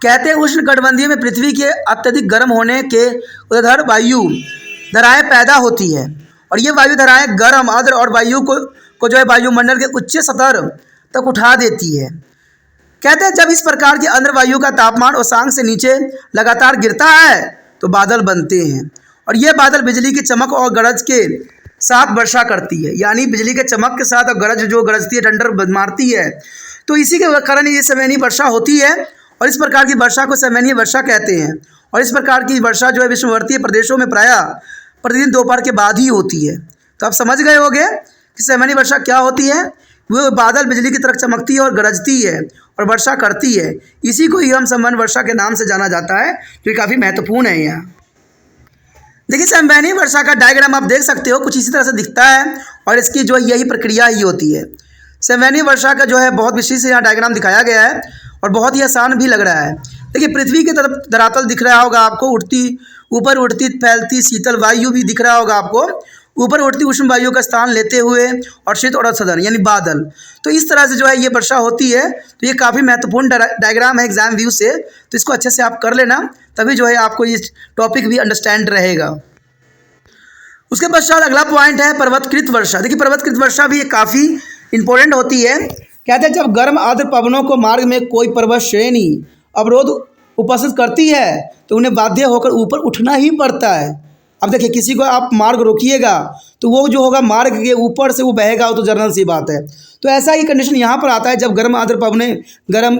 Speaker 1: कहते हैं उष्णकटिबंधीय में पृथ्वी के अत्यधिक गर्म होने के उधर वायु धाराएं पैदा होती है और ये वायु धाराएं गर्म आर्द्र और वायु को जो है वायुमंडल के उच्च स्तर तक उठा देती है। कहते हैं जब इस प्रकार की अंदर वायु का तापमान उषांक से नीचे लगातार गिरता है तो बादल बनते हैं और ये बादल बिजली की चमक और गरज के साथ वर्षा करती है। यानी बिजली के चमक के साथ और गरज जो गरजती है, ठंडर मारती है, तो इसी के कारण ये संवहनीय वर्षा होती है और इस प्रकार की वर्षा को संवहनीय वर्षा कहते हैं। और इस प्रकार की वर्षा जो है विषुववर्तीय प्रदेशों में प्रायः प्रतिदिन दोपहर के बाद ही होती है। तो आप समझ गए होंगे कि संवहनीय वर्षा क्या होती है। वो बादल बिजली की तरह चमकती है और गरजती है और वर्षा करती है। इसी को ही हम संवहन वर्षा के नाम से जाना जाता है, जो काफ़ी महत्वपूर्ण है। यहाँ देखिए संवहनीय वर्षा का डायग्राम आप देख सकते हो, कुछ इसी तरह से दिखता है और इसकी जो यही प्रक्रिया ही होती है। संवहनीय वर्षा का जो है बहुत विशेष यहाँ डायग्राम दिखाया गया है और बहुत ही आसान भी लग रहा है। देखिए पृथ्वी की तरफ धरातल दिख रहा होगा आपको, ऊपर उड़ती फैलती शीतल वायु भी दिख रहा होगा आपको, ऊपर उड़ती उष्ण वायु का स्थान लेते हुए और शीत और सदन यानी बादल। तो इस तरह से जो है ये वर्षा होती है। तो ये काफ़ी महत्वपूर्ण डायग्राम है एग्जाम व्यू से, तो इसको अच्छे से आप कर लेना, तभी जो है आपको ये टॉपिक भी अंडरस्टैंड रहेगा। उसके पश्चात अगला पॉइंट है पर्वतकृत वर्षा। देखिए पर्वतकृत वर्षा भी काफ़ी इंपॉर्टेंट होती है। कहते हैं जब गर्म आर्द्र पवनों को मार्ग में कोई पर्वत श्रेणी अवरोध उपस्थित करती है तो उन्हें बाध्य होकर ऊपर उठना ही पड़ता है। अब देखिए किसी को आप मार्ग रोकिएगा तो वो जो होगा मार्ग के ऊपर से वो बहेगा, वो तो जनरल सी बात है। तो ऐसा ही कंडीशन यहाँ पर आता है, जब गर्म आर्द्र पवनें गर्म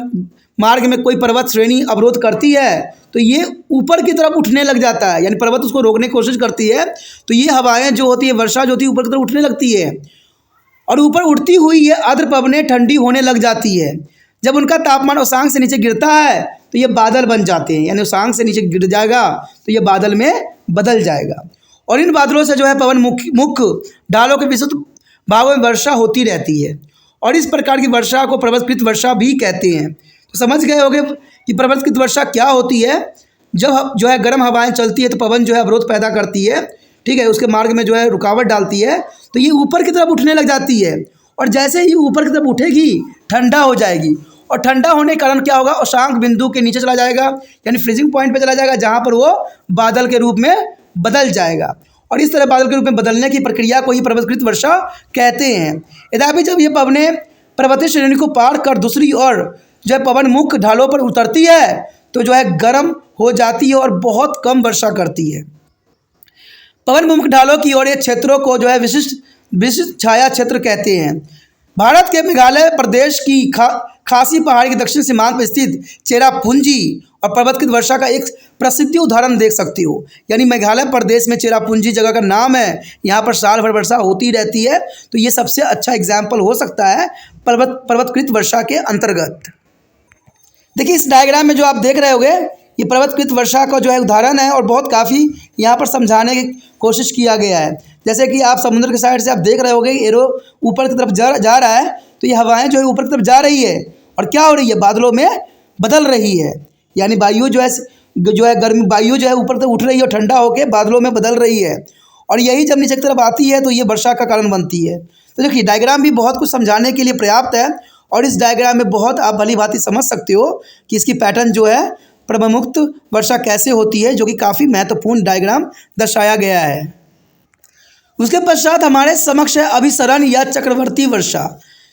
Speaker 1: मार्ग में कोई पर्वत श्रेणी अवरोध करती है तो ये ऊपर की तरफ उठने लग जाता है, यानी पर्वत उसको रोकने की कोशिश करती है। तो ये हवाएं जो होती है, वर्षा जो होती है, ऊपर की तरफ उठने लगती है और ऊपर उठती हुई ये आर्द्र पवनें ठंडी होने लग जाती है। जब उनका तापमान उषांक से नीचे गिरता है तो ये बादल बन जाते हैं, यानी उषांक से नीचे गिर जाएगा तो ये बादल में बदल जाएगा। और इन बादलों से जो है पवन मुख्य ढालों के विस्तृत भागों में वर्षा होती रहती है और इस प्रकार की वर्षा को पर्वतकृत वर्षा भी कहते हैं। तो समझ गए होंगे कि पर्वतकृत वर्षा क्या होती है। जब जो है गर्म हवाएं चलती है तो पवन जो है अवरोध पैदा करती है, ठीक है, उसके मार्ग में जो है रुकावट डालती है, तो ये ऊपर की तरफ उठने लग जाती है और जैसे ही ऊपर की तरफ उठेगी ठंडा हो जाएगी और ठंडा होने के कारण क्या होगा, उषांक बिंदु के नीचे चला जाएगा, यानी फ्रीजिंग पॉइंट पे चला जाएगा, जहाँ पर वो बादल के रूप में बदल जाएगा। और इस तरह बादल के रूप में बदलने की प्रक्रिया को ही पर्वतकृत वर्षा कहते हैं। यद्यपि जब ये पवनें पर्वतीय श्रेणी को पार कर दूसरी ओर जो है पवन मुख्य ढालों पर उतरती है तो जो है गर्म हो जाती है और बहुत कम वर्षा करती है। पवन मुख्य ढालों की ओर ये क्षेत्रों को जो है विशिष्ट छाया क्षेत्र कहते हैं। भारत के मेघालय प्रदेश की खासी पहाड़ी के दक्षिण सीमांत पर स्थित चेरापूंजी और पर्वतकृत वर्षा का एक प्रसिद्ध उदाहरण देख सकते हो। यानी मेघालय प्रदेश में चेरापूंजी जगह का नाम है, यहाँ पर साल भर वर्षा होती रहती है। तो ये सबसे अच्छा एग्जाम्पल हो सकता है पर्वतकृत वर्षा के अंतर्गत। देखिए इस डायग्राम में जो आप देख रहे होंगे ये पर्वतकृत वर्षा का जो है उदाहरण है और बहुत काफ़ी यहाँ पर समझाने की कोशिश किया गया है। जैसे कि आप समुद्र के साइड से आप देख रहे होंगे एरो ऊपर की तरफ जा रहा है, तो ये हवाएं जो है ऊपर की तरफ जा रही है और क्या हो रही है, बादलों में बदल रही है। यानी वायु जो है गर्मी वायु जो है ऊपर तक उठ रही है और ठंडा होकर बादलों में बदल रही है और यही जब नीचे की तरफ आती है तो ये वर्षा का कारण बनती है। तो देखिए डायग्राम भी बहुत कुछ समझाने के लिए पर्याप्त है और इस डायग्राम में बहुत आप भली भांति समझ सकते हो कि इसकी पैटर्न जो है प्रमुक्त वर्षा कैसे होती है, जो कि काफ़ी महत्वपूर्ण डायग्राम दर्शाया गया है। उसके पश्चात हमारे समक्ष है अभिसरण या चक्रवर्ती वर्षा।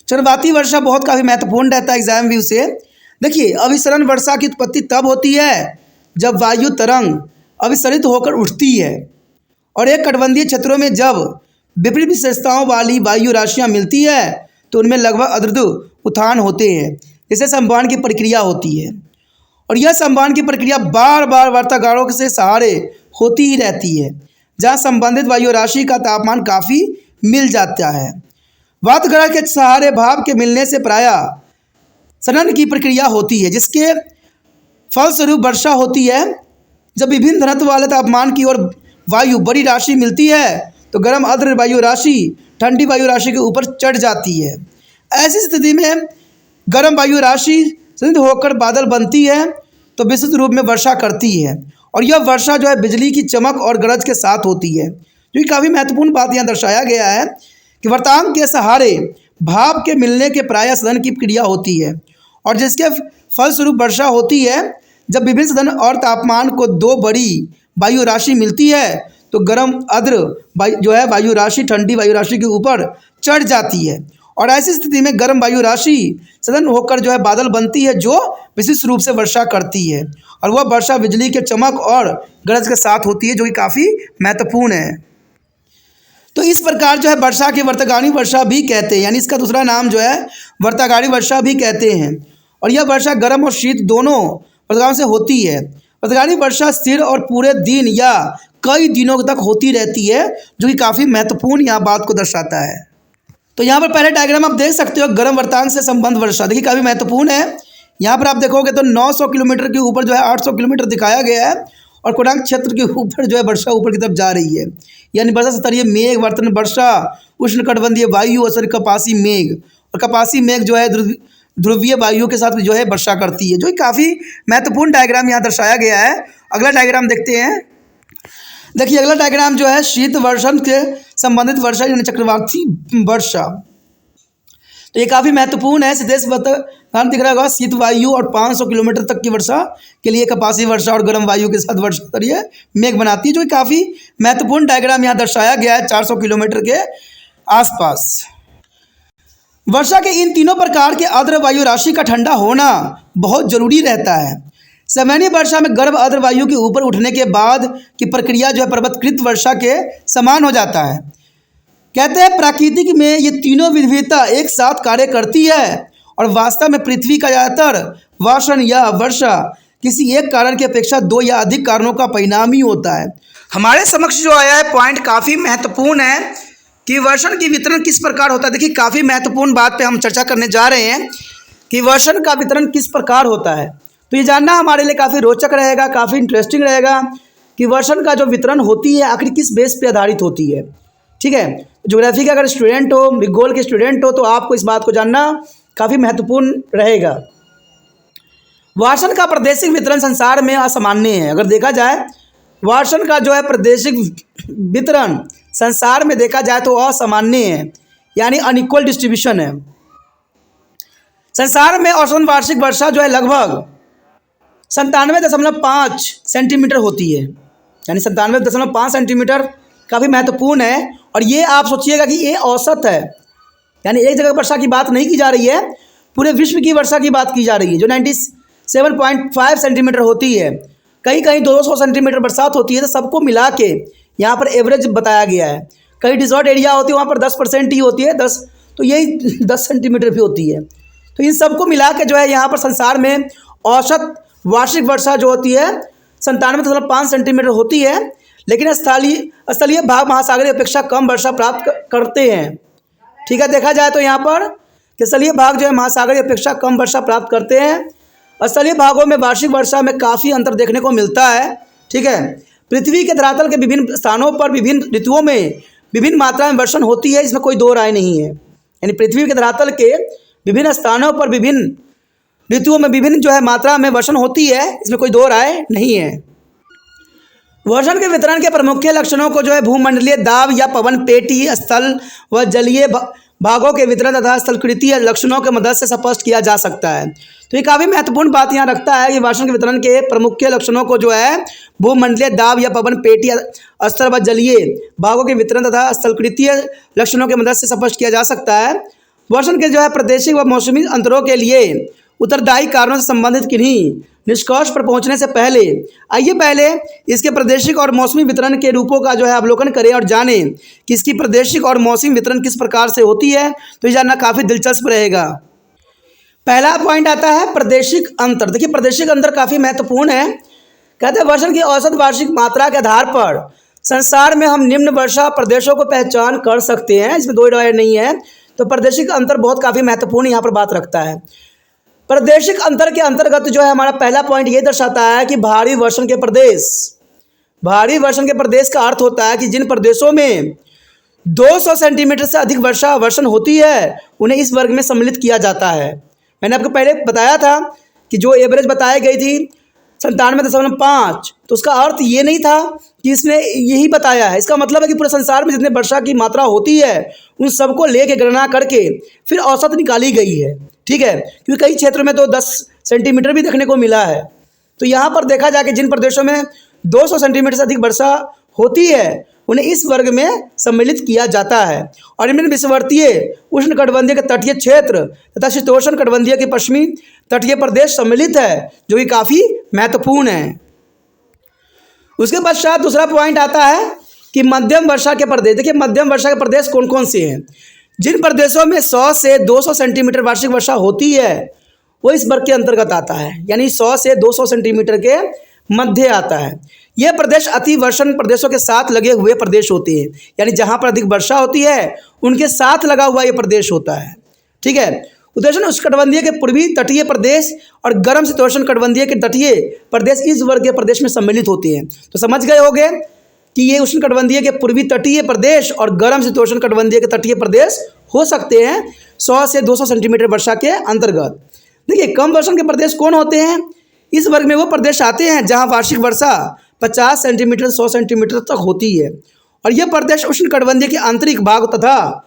Speaker 1: चक्रवाती वर्षा बहुत काफ़ी महत्वपूर्ण रहता है एग्जाम व्यू से। देखिए अभिसरण वर्षा की उत्पत्ति तब होती है जब वायु तरंग अभिसरित होकर उठती है और एक कटिबंधीय क्षेत्रों में जब विपरीत विशेषताओं वाली वायु राशियाँ मिलती है तो उनमें लगभग अद्भुत उत्थान होते हैं, जिससे संवहन की प्रक्रिया होती है। और यह संवहन की प्रक्रिया बार बार वार्तागारों से सहारे होती ही रहती है, जहाँ संबंधित वायु राशि का तापमान काफ़ी मिल जाता है। वातग्रह के सहारे भाप के मिलने से प्रायः सनन की प्रक्रिया होती है, जिसके फलस्वरूप वर्षा होती है। जब विभिन्न घनत्व वाले तापमान की ओर वायु बड़ी राशि मिलती है तो गर्म आर्द्र वायु राशि ठंडी वायु राशि के ऊपर चढ़ जाती है। ऐसी स्थिति में गर्म वायु राशि संयुक्त होकर बादल बनती है तो विस्तृत रूप में वर्षा करती है, और यह वर्षा जो है बिजली की चमक और गरज के साथ होती है। जो कि काफ़ी महत्वपूर्ण बात यहाँ दर्शाया गया है कि वर्तांग के सहारे भाप के मिलने के प्रायः सदन की क्रिया होती है, और जिसके फलस्वरूप वर्षा होती है। जब विभिन्न सदन और तापमान को दो बड़ी वायु राशि मिलती है तो गर्म आर्द्र जो है वायु राशि ठंडी वायु राशि के ऊपर चढ़ जाती है, और ऐसी स्थिति में गर्म वायु राशि सदन होकर जो है बादल बनती है जो विशिष्ट रूप से वर्षा करती है, और वह वर्षा बिजली के चमक और गरज के साथ होती है, जो कि काफ़ी महत्वपूर्ण है। तो इस प्रकार जो है वर्षा की वर्तागामी वर्षा भी कहते हैं, यानी इसका दूसरा नाम जो है वर्तागामी वर्षा भी कहते हैं। और यह वर्षा गर्म और शीत दोनों वर्ताओं से होती है। वर्तागामी वर्षा स्थिर और पूरे दिन या कई दिनों तक होती रहती है, जो कि काफ़ी महत्वपूर्ण यहाँ बात को दर्शाता है। तो यहाँ पर पहले डायग्राम आप देख सकते हो, गर्म वर्तांग से संबंध वर्षा, देखिए काफ़ी महत्वपूर्ण है। यहाँ पर आप देखोगे तो 900 किलोमीटर के ऊपर जो है 800 किलोमीटर दिखाया गया है, और कोणार्क क्षेत्र के ऊपर जो है वर्षा ऊपर की तरफ जा रही है, यानी वर्षा स्तरीय मेघ वर्तन वर्षा उष्णकटिबंधीय वायु और कपासी मेघ, और कपासी मेघ जो है ध्रुवीय वायु के साथ जो है वर्षा करती है, जो काफ़ी महत्वपूर्ण डायग्राम यहाँ दर्शाया गया है। अगला डायग्राम देखते हैं। देखिए अगला डायग्राम जो है शीत वर्षण के संबंधित वर्षा यानी चक्रवाती वर्षा, तो ये काफ़ी महत्वपूर्ण है। सिद्धेश वर्तमान दिख रहा होगा शीत वायु और 500 किलोमीटर तक की वर्षा के लिए कपासी वर्षा और गर्म वायु के साथ वर्षा स्तरीय मेघ बनाती है, जो काफ़ी महत्वपूर्ण डायग्राम यहाँ दर्शाया गया है 400 किलोमीटर के आसपास। वर्षा के इन तीनों प्रकार के आर्द्र वायु राशि का ठंडा होना बहुत जरूरी रहता है। सामान्य वर्षा में गर्म आर्द्र वायु के ऊपर उठने के बाद की प्रक्रिया जो है पर्वतकृत वर्षा के समान हो जाता है। कहते हैं प्राकृतिक में ये तीनों विविधता एक साथ कार्य करती है, और वास्तव में पृथ्वी का ज़्यादातर वर्षण या वर्षा किसी एक कारण की अपेक्षा दो या अधिक कारणों का परिणाम ही होता है। हमारे समक्ष जो आया है पॉइंट काफ़ी महत्वपूर्ण है कि वर्षण की वितरण किस प्रकार होता है। देखिए काफ़ी महत्वपूर्ण बात पे हम चर्चा करने जा रहे हैं कि वर्षण का वितरण किस प्रकार होता है। तो ये जानना हमारे लिए काफ़ी रोचक रहेगा, काफ़ी इंटरेस्टिंग रहेगा कि वर्षण का जो वितरण होती है आखिर किस बेस पे आधारित होती है। ठीक है, ज्योग्राफी का अगर स्टूडेंट हो, भूगोल के स्टूडेंट हो, तो आपको इस बात को जानना काफ़ी महत्वपूर्ण रहेगा। वर्षण का प्रादेशिक वितरण संसार में असामान्य है। अगर देखा जाए वर्षण का जो है प्रादेशिक वितरण संसार में देखा जाए तो असामान्य है, यानी अनइक्वल डिस्ट्रीब्यूशन है। संसार में औसतन वार्षिक वर्षा जो है लगभग 97.5 सेंटीमीटर होती है, यानी 97.5 सेंटीमीटर काफ़ी महत्वपूर्ण है। और ये आप सोचिएगा कि ये औसत है, यानी एक जगह वर्षा की बात नहीं की जा रही है, पूरे विश्व की वर्षा की बात की जा रही है, जो 97.5 सेंटीमीटर होती है। कहीं कहीं 200 सेंटीमीटर बरसात होती है, तो सबको मिला के यहाँ पर एवरेज बताया गया है। कहीं डिजर्ट एरिया होती है वहाँ पर 10% ही होती है, 10 तो यही 10 सेंटीमीटर भी होती है। तो इन सबको मिला के जो है यहाँ पर संसार में औसत वार्षिक वर्षा जो होती है 97.5 सेंटीमीटर होती है, लेकिन स्थलीय भाग महासागरीय अपेक्षा कम वर्षा प्राप्त करते हैं। ठीक है, देखा जाए तो यहाँ पर कि स्थलीय भाग जो है महासागरीय अपेक्षा कम वर्षा प्राप्त करते हैं। स्थलीय भागों में वार्षिक वर्षा में काफ़ी अंतर देखने को मिलता है। ठीक है, पृथ्वी के धरातल के विभिन्न स्थानों पर विभिन्न ऋतुओं में विभिन्न मात्रा में वर्षण होती है, इसमें कोई दो राय नहीं है। यानी पृथ्वी के धरातल के विभिन्न स्थानों पर विभिन्न ऋतुओं में विभिन्न जो है मात्रा में वर्षण होती है, इसमें कोई दो राय नहीं है। वर्षण के वितरण के प्रमुख लक्षणों को जो है भूमंडलीय दाब या पवन पेटी, स्थल व जलीय भागों के वितरण तथा स्थलकृतीय लक्षणों के मदद से स्पष्ट किया जा सकता है। तो ये काफ़ी महत्वपूर्ण बात यहाँ रखता है कि वर्षण के वितरण के प्रमुख लक्षणों को जो है भूमंडलीय दाब या पवन पेटी, स्थल व जलीय भागों के वितरण तथा स्थलकृतीय लक्षणों की मदद से स्पष्ट किया जा सकता है। वर्षण के जो है प्रादेशिक व मौसमी अंतरों के लिए उत्तरदायी कारणों से संबंधित किन्हीं निष्कर्ष पर पहुंचने से पहले आइए पहले इसके प्रादेशिक और मौसमी वितरण के रूपों का जो है अवलोकन करें और जानें कि इसकी प्रादेशिक और मौसमी वितरण किस प्रकार से होती है। तो ये जानना काफ़ी दिलचस्प रहेगा। पहला पॉइंट आता है प्रादेशिक अंतर। देखिए प्रादेशिक अंतर काफ़ी महत्वपूर्ण है। कहते हैं वर्षण की औसत वार्षिक मात्रा के आधार पर संसार में हम निम्न वर्षा प्रदेशों को पहचान कर सकते हैं, इसमें दो राय नहीं है। तो प्रादेशिक अंतर बहुत काफ़ी महत्वपूर्ण यहाँ पर बात रखता है। प्रादेशिक अंतर के अंतर्गत जो है हमारा पहला पॉइंट ये दर्शाता है कि भारी वर्षण के प्रदेश। भारी वर्षण के प्रदेश का अर्थ होता है कि जिन प्रदेशों में 200 सेंटीमीटर से अधिक वर्षण होती है उन्हें इस वर्ग में सम्मिलित किया जाता है। मैंने आपको पहले बताया था कि जो एवरेज बताई गई थी 97.5, तो उसका अर्थ ये नहीं था कि इसने यही बताया है। इसका मतलब है कि पूरे संसार में जितने वर्षा की मात्रा होती है उन सबको लेके गणना करके फिर औसत निकाली गई है, ठीक है। क्योंकि कई क्षेत्रों में तो 10 सेंटीमीटर भी देखने को मिला है। तो यहाँ पर देखा जाए कि जिन प्रदेशों में 200 सेंटीमीटर से अधिक वर्षा होती है उन्हें इस वर्ग में सम्मिलित किया जाता है। और इनमें विषुवतीय उष्णकटिबंधीय के तटीय क्षेत्र तथा शीतोष्ण कटिबंधीय के पश्चिमी तटीय प्रदेश सम्मिलित है, जो कि काफ़ी महत्वपूर्ण है। उसके पश्चात दूसरा पॉइंट आता है कि मध्यम वर्षा के प्रदेश। देखिए मध्यम वर्षा के प्रदेश कौन कौन से हैं। जिन प्रदेशों में 100 से 200 सेंटीमीटर वार्षिक वर्षा होती है वो इस वर्ग के अंतर्गत आता है, यानी 100 से 200 सेंटीमीटर के मध्य आता है। ये प्रदेश अति वर्षण प्रदेशों के साथ लगे हुए प्रदेश होते हैं, यानी जहाँ पर अधिक वर्षा होती है उनके साथ लगा हुआ ये प्रदेश होता है, ठीक है। उष्ण उष्णकटिबंधीय के पूर्वी तटीय प्रदेश और गर्म शीतोष्ण कटिबंधीय के तटीय प्रदेश इस वर्ग के प्रदेश में सम्मिलित होते हैं। तो समझ गए होंगे कि ये उष्णकटिबंधीय के पूर्वी तटीय प्रदेश और गर्म शीतोष्ण कटिबंधीय के तटीय प्रदेश हो सकते हैं 100 से 200 सेंटीमीटर वर्षा के अंतर्गत। देखिए कम वर्षण के प्रदेश कौन होते हैं। इस वर्ग में वो प्रदेश आते हैं जहाँ वार्षिक वर्षा 50 सेंटीमीटर 100 सेंटीमीटर तक होती है, और ये प्रदेश उष्णकटिबंधीय के आंतरिक भाग तथा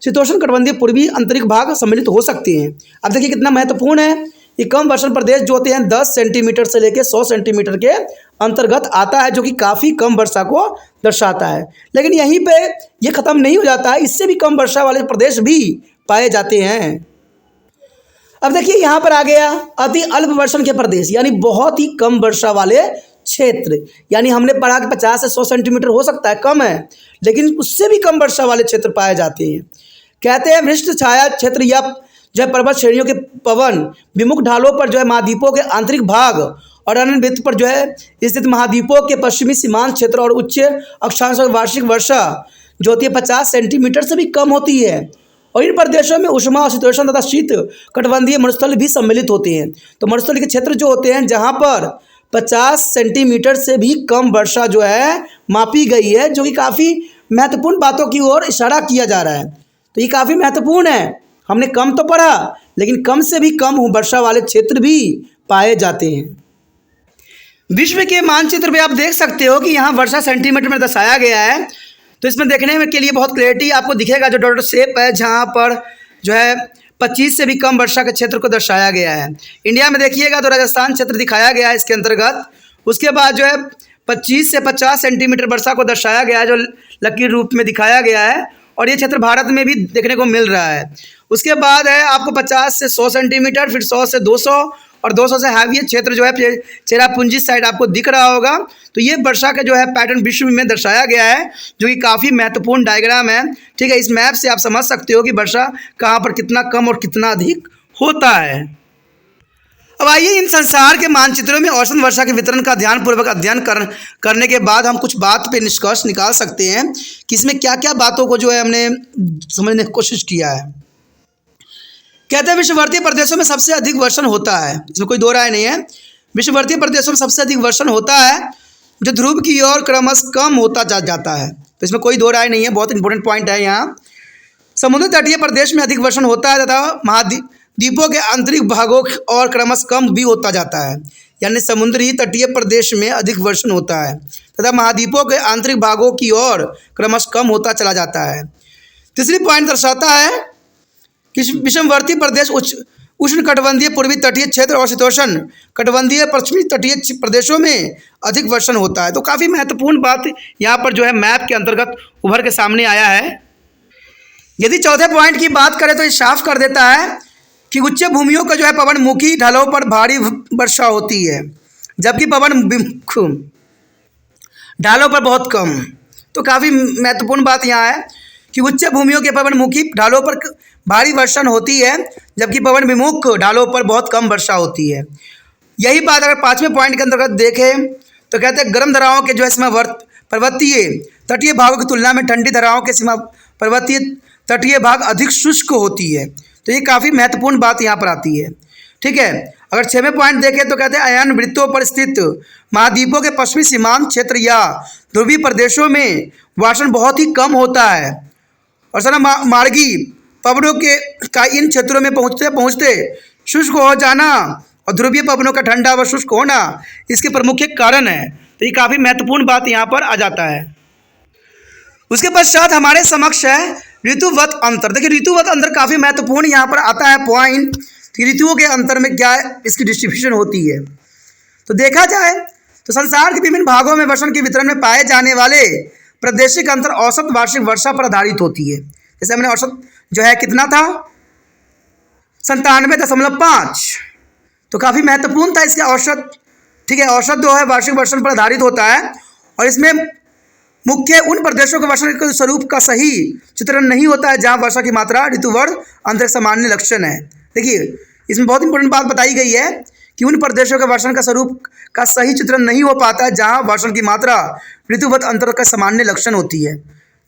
Speaker 1: शीतोष्ण कटिबंधीय पूर्वी आंतरिक भाग सम्मिलित हो सकते हैं। अब देखिए कितना महत्वपूर्ण है। ये कम वर्षण प्रदेश जो होते हैं 10 सेंटीमीटर से लेकर 100 सेंटीमीटर के अंतर्गत आता है, जो कि काफ़ी कम वर्षा को दर्शाता है। लेकिन यहीं पे ये ख़त्म नहीं हो जाता है, इससे भी कम वर्षा वाले प्रदेश भी पाए जाते हैं। अब देखिए यहाँ पर आ गया अति अल्प वर्षण के प्रदेश, यानी बहुत ही कम वर्षा वाले क्षेत्र। यानी हमने पढ़ा कि 50 से 100 सेंटीमीटर हो सकता है, कम है, लेकिन उससे भी कम वर्षा वाले क्षेत्र पाए जाते हैं। कहते हैं वृष्ट छाया क्षेत्र या जो है पर्वत श्रेणियों के पवन विमुख ढालों पर जो है महाद्वीपों के आंतरिक भाग और अन्य वृत्त पर जो है स्थित महाद्वीपों के पश्चिमी सीमांत क्षेत्र और उच्च अक्षांश और वार्षिक वर्षा जो होती है 50 सेंटीमीटर से भी कम होती है। और इन प्रदेशों में उष्मा और शीतोष्ण तथा शीत कटिबंधीय मरुस्थल भी सम्मिलित होते हैं। तो मरुस्थल के क्षेत्र जो होते हैं जहाँ पर 50 सेंटीमीटर से भी कम वर्षा जो है मापी गई है, जो कि काफ़ी महत्वपूर्ण बातों की ओर इशारा किया जा रहा है। तो ये काफ़ी महत्वपूर्ण है। हमने कम तो पढ़ा, लेकिन कम से भी कम वर्षा वाले क्षेत्र भी पाए जाते हैं। विश्व के मानचित्र में आप देख सकते हो कि यहाँ वर्षा सेंटीमीटर में दर्शाया गया है। तो इसमें देखने में के लिए बहुत क्लैरिटी आपको दिखेगा। जो डॉट शेप है जहाँ पर जो है 25 से भी कम वर्षा के क्षेत्र को दर्शाया गया है। इंडिया में देखिएगा तो राजस्थान क्षेत्र दिखाया गया है इसके अंतर्गत। उसके बाद जो है 25 से 50 सेंटीमीटर वर्षा को दर्शाया गया है, जो लकीर रूप में दिखाया गया है, और ये क्षेत्र भारत में भी देखने को मिल रहा है। उसके बाद है आपको 50 से 100 सेंटीमीटर, फिर 100 से 200 और 200 से हैवी क्षेत्र जो है चेरापूंजी साइड आपको दिख रहा होगा। तो ये वर्षा का जो है पैटर्न विश्व में दर्शाया गया है, जो कि काफ़ी महत्वपूर्ण डायग्राम है, ठीक है। इस मैप से आप समझ सकते हो कि वर्षा कहाँ पर कितना कम और कितना अधिक होता है। अब आइए इन संसार के मानचित्रों में औसत वर्षा के वितरण का ध्यानपूर्वक अध्ययन करने के बाद हम कुछ बात पे निष्कर्ष निकाल सकते हैं कि इसमें क्या क्या बातों को जो है हमने समझने की कोशिश किया है। कहते हैं विषुवतीय प्रदेशों में सबसे अधिक वर्षण होता है, इसमें कोई दो राय नहीं है। विषुवतीय प्रदेशों में सबसे अधिक वर्षण होता है जो ध्रुव की ओर क्रमशः कम होता जाता है। तो इसमें कोई दो राय नहीं है, बहुत इंपॉर्टेंट पॉइंट है यहाँ। समुद्र तटीय प्रदेश में अधिक वर्षण होता है तथा महाद्वीपों के आंतरिक भागों और क्रमशः कम भी होता जाता है। यानी समुद्री तटीय प्रदेश में अधिक वर्षण होता है तथा महाद्वीपों के आंतरिक भागों की ओर क्रमशः कम होता चला जाता है। तीसरी पॉइंट दर्शाता है कि विषमवर्ती प्रदेश उष्ण कटिबंधीय पूर्वी तटीय क्षेत्र और शीतोष्ण कटिबंधीय पश्चिमी तटीय प्रदेशों में अधिक वर्षण होता है। तो काफ़ी महत्वपूर्ण बात यहाँ पर जो है मैप के अंतर्गत उभर के सामने आया है। यदि चौथे पॉइंट की बात करें तो ये साफ कर देता है कि उच्च भूमियों का जो है पवनमुखी ढालों पर भारी वर्षा होती है, जबकि पवनभिमुख ढालों पर बहुत कम। तो काफ़ी महत्वपूर्ण बात यहाँ है कि उच्च भूमियों के पवनमुखी ढालों पर भारी वर्षण होती है, जबकि पवन विमुख ढालों पर बहुत कम वर्षा होती है। यही बात अगर पाँचवें पॉइंट के अंतर्गत देखें तो कहते हैं गर्म धाराओं के जो है सीमा पर्वतीय तटीय भागों की तुलना में ठंडी धाराओं के सीमा पर्वतीय तटीय भाग अधिक शुष्क होती है। तो ये काफ़ी महत्वपूर्ण बात यहाँ पर आती है। ठीक है। अगर 6वें पॉइंट देखें तो कहते हैं अयन वृत्तों पर स्थित महाद्वीपों के पश्चिमी सीमांत क्षेत्र या ध्रुवीय प्रदेशों में वर्षण बहुत ही कम होता है और सना मार्गी पवनों के का इन क्षेत्रों में पहुँचते पहुँचते शुष्क हो जाना और ध्रुवीय पवनों का ठंडा व शुष्क होना इसके प्रमुख कारण है। तो ये काफ़ी महत्वपूर्ण बात यहाँ पर आ जाता है। उसके पश्चात हमारे समक्ष है ऋतुवत अंतर। देखिए ऋतुवत अंतर काफ़ी महत्वपूर्ण यहाँ पर आता है पॉइंट कि ऋतुओं के अंतर में क्या इसकी डिस्ट्रीब्यूशन होती है। तो देखा जाए तो संसार के विभिन्न भागों में वर्षण के वितरण में पाए जाने वाले प्रादेशिक अंतर औसत वार्षिक वर्षा पर आधारित होती है। जैसे हमने औसत जो है कितना था 97.5, तो काफ़ी महत्वपूर्ण था इसका औसत। ठीक है, औसत जो है वार्षिक वर्षण पर आधारित होता है और इसमें मुख्य उन प्रदेशों के वर्षण के स्वरूप का सही चित्रण नहीं होता है जहाँ वर्षा की मात्रा ऋतुवर्ष अंतर सामान्य लक्षण है। देखिए इसमें बहुत इंपॉर्टेंट बात बताई गई है कि उन प्रदेशों के वर्षण का स्वरूप का सही चित्रण नहीं हो पाता है जहाँ वर्षण की मात्रा ऋतुवत अंतर का सामान्य लक्षण होती है।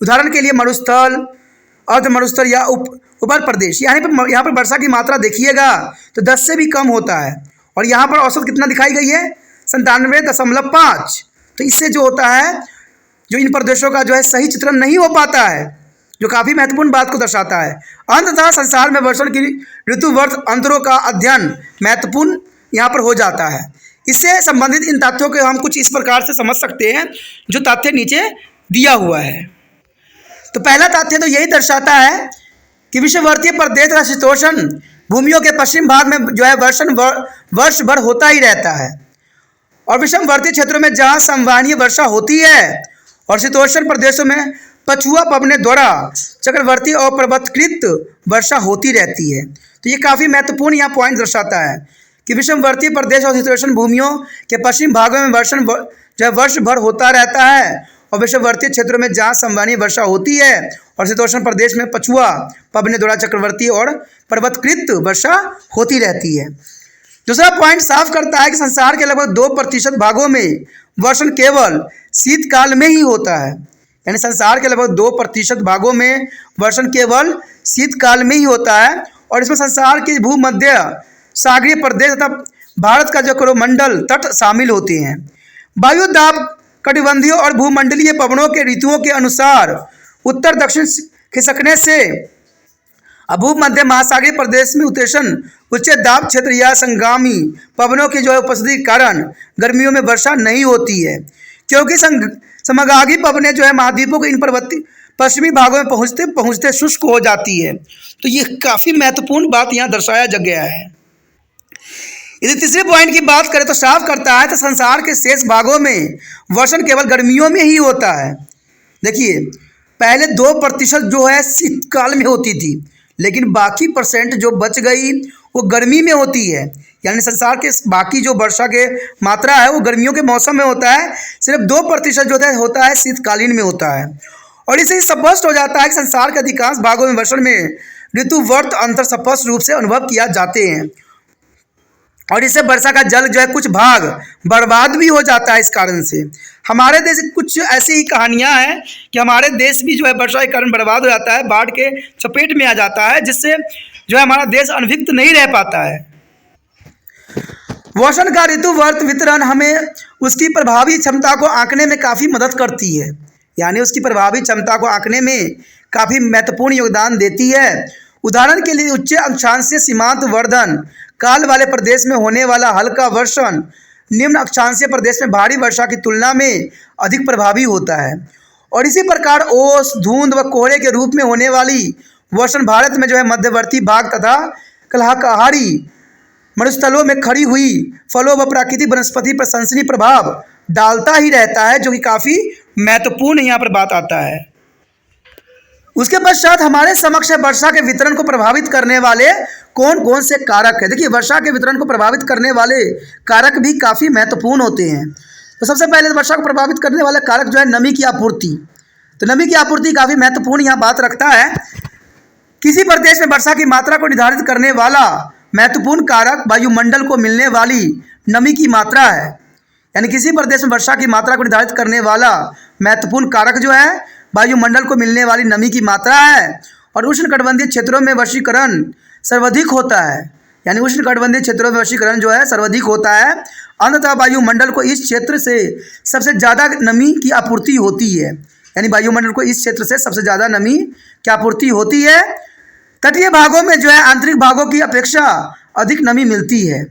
Speaker 1: उदाहरण के लिए मरुस्थल, अर्ध मरुस्थल या उपर प्रदेश, यहाँ पर वर्षा की मात्रा देखिएगा तो 10 से भी कम होता है और यहाँ पर औसत कितना दिखाई गई है 97.5। तो इससे जो होता है जो इन प्रदेशों का जो है सही चित्रण नहीं हो पाता है, जो काफ़ी महत्वपूर्ण बात को दर्शाता है। अंततः संसार में वर्षण की ऋतुवर्ष अंतरों का अध्ययन महत्वपूर्ण यहाँ पर हो जाता है। इससे संबंधित इन तथ्यों को हम कुछ इस प्रकार से समझ सकते हैं जो तथ्य नीचे दिया हुआ है। तो पहला तथ्य तो यही दर्शाता है कि विषुववर्तीय प्रदेश तथा शीतोष्ण भूमियों के पश्चिम भाग में जो है वर्षण वर्ष भर होता ही रहता है और विषमवर्तीय क्षेत्रों में जहाँ संवहनीय वर्षा होती है और शीतोष्ण प्रदेशों में पछुआ पवने द्वारा चक्रवर्ती और पर्वतकृत वर्षा होती रहती है। तो ये काफ़ी महत्वपूर्ण यहाँ पॉइंट दर्शाता है कि विषमवर्तीय प्रदेश और शीतोष्ण भूमियों के पश्चिम भागों में वर्षण जो है वर्ष भर होता रहता है और विषमवर्तीय क्षेत्रों में जहाँ संवहनीय वर्षा होती है और शीतोष्ण प्रदेश में पछुआ पवने द्वारा चक्रवर्ती और पर्वतकृत वर्षा होती रहती है। दूसरा पॉइंट साफ करता है कि संसार के लगभग 2% भागों में वर्षण केवल शीतकाल में ही होता है। यानी संसार के लगभग 2% भागों में वर्षण केवल शीतकाल में ही होता है और इसमें संसार के भूमध्य सागरीय प्रदेश तथा भारत का जो कोरोमंडल तट शामिल होते हैं। वायु दाब कटिबंधीय और भूमंडलीय पवनों के ऋतुओं के अनुसार उत्तर दक्षिण खिसकने से भूमध्य महासागरीय प्रदेश में उत्तरेशन उच्च दाब क्षेत्र या संगामी पवनों की जो है उपस्थिति के कारण गर्मियों में वर्षा नहीं होती है, क्योंकि समगामी पवनें जो है महाद्वीपों के इन पर्वतीय पश्चिमी भागों में पहुँचते पहुँचते शुष्क हो जाती है। तो ये काफ़ी महत्वपूर्ण बात यहाँ दर्शाया गया है। यदि तीसरे पॉइंट की बात करें तो साफ करता है तो संसार के शेष भागों में वर्षण केवल गर्मियों में ही होता है। देखिए पहले 2% जो है शीतकाल में होती थी, लेकिन बाकी % जो बच गई वो गर्मी में होती है। यानी संसार के बाकी जो वर्षा के मात्रा है वो गर्मियों के मौसम में होता है, सिर्फ 2% जो होता है शीतकालीन में होता है। और इससे स्पष्ट हो जाता है कि संसार के अधिकांश भागों में वर्षण में ऋतुवर्ष अंतर स्पष्ट रूप से अनुभव किया जाते हैं और इससे वर्षा का जल जो है कुछ भाग बर्बाद भी हो जाता है। इस कारण से हमारे देश कुछ ऐसी ही कहानियां हैं कि हमारे देश भी जो है वर्षा के कारण बर्बाद हो जाता है, बाढ़ के चपेट में आ जाता है, जिससे जो है हमारा देश अनभिक्त नहीं रह पाता है। वर्षण का ऋतुवर्ष वितरण हमें उसकी प्रभावी क्षमता को आंकने में काफ़ी मदद करती है। यानी उसकी प्रभावी क्षमता को आंकने में काफ़ी महत्वपूर्ण योगदान देती है। उदाहरण के लिए उच्च अक्षांशीय सीमांत वर्धन काल वाले प्रदेश में होने वाला हल्का वर्षण निम्न अक्षांशीय प्रदेश में भारी वर्षा की तुलना में अधिक प्रभावी होता है। और इसी प्रकार ओस, धुंध व कोहरे के रूप में होने वाली वर्षण भारत में जो है मध्यवर्ती भाग तथा कलहाकारी मरुस्थलों में खड़ी हुई फलों व प्राकृतिक वनस्पति पर सनसनी प्रभाव डालता ही रहता है, जो कि काफ़ी महत्वपूर्ण यहाँ पर बात आता है। उसके पश्चात हमारे समक्ष वर्षा के वितरण को प्रभावित करने वाले कौन कौन से कारक है। देखिए वर्षा के वितरण को प्रभावित करने वाले कारक भी काफ़ी महत्वपूर्ण होते हैं। तो सबसे पहले वर्षा को प्रभावित करने वाला कारक जो है नमी की आपूर्ति। तो नमी की आपूर्ति काफ़ी महत्वपूर्ण यहाँ बात रखता है। किसी प्रदेश में वर्षा की मात्रा को निर्धारित करने वाला महत्वपूर्ण कारक वायुमंडल को मिलने वाली नमी की मात्रा है। यानी किसी प्रदेश में वर्षा की मात्रा को निर्धारित करने वाला महत्वपूर्ण कारक जो है वायुमंडल को मिलने वाली नमी की मात्रा है। और उष्णकटिबंधीय क्षेत्रों में वर्षीकरण सर्वाधिक होता है, यानी उष्णकटिबंधीय क्षेत्रों में वशीकरण जो है सर्वाधिक होता है। अंततः वायुमंडल को इस क्षेत्र से सबसे ज़्यादा नमी की आपूर्ति होती है, यानी वायुमंडल को इस क्षेत्र से सबसे ज़्यादा नमी की आपूर्ति होती है। तटीय भागों में जो है आंतरिक भागों की अपेक्षा अधिक नमी मिलती है,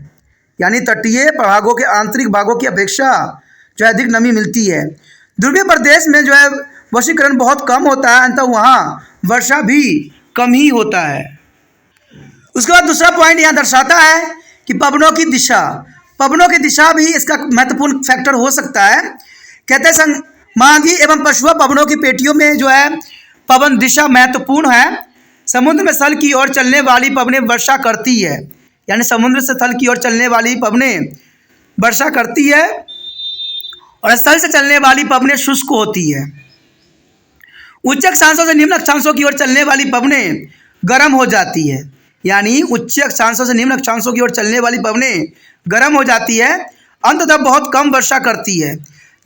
Speaker 1: यानी तटीय भागों के आंतरिक भागों की अपेक्षा जो है अधिक नमी मिलती है। ध्रुवीय प्रदेश में जो है वशीकरण बहुत कम होता है, अंततः वहाँ वर्षा भी कम ही होता है। उसके बाद दूसरा पॉइंट यहाँ दर्शाता है कि पवनों की दिशा, पवनों की दिशा भी इसका महत्वपूर्ण फैक्टर हो सकता है। कहते हैं महाद्वीप एवं पछुआ पवनों की पेटियों में जो है पवन दिशा महत्वपूर्ण है। समुद्र में स्थल की ओर चलने वाली पवनें वर्षा करती है, यानी समुद्र से स्थल की ओर चलने वाली पवनें वर्षा करती है और स्थल से चलने वाली पवनें शुष्क होती है। उच्च अक्षांशों से निम्न अक्षांशों की ओर चलने वाली पवनें गर्म हो जाती है, यानी उच्च अक्षांशों से निम्न अक्षांशों की ओर चलने वाली पवनें गर्म हो जाती है, अंततः बहुत कम वर्षा करती है।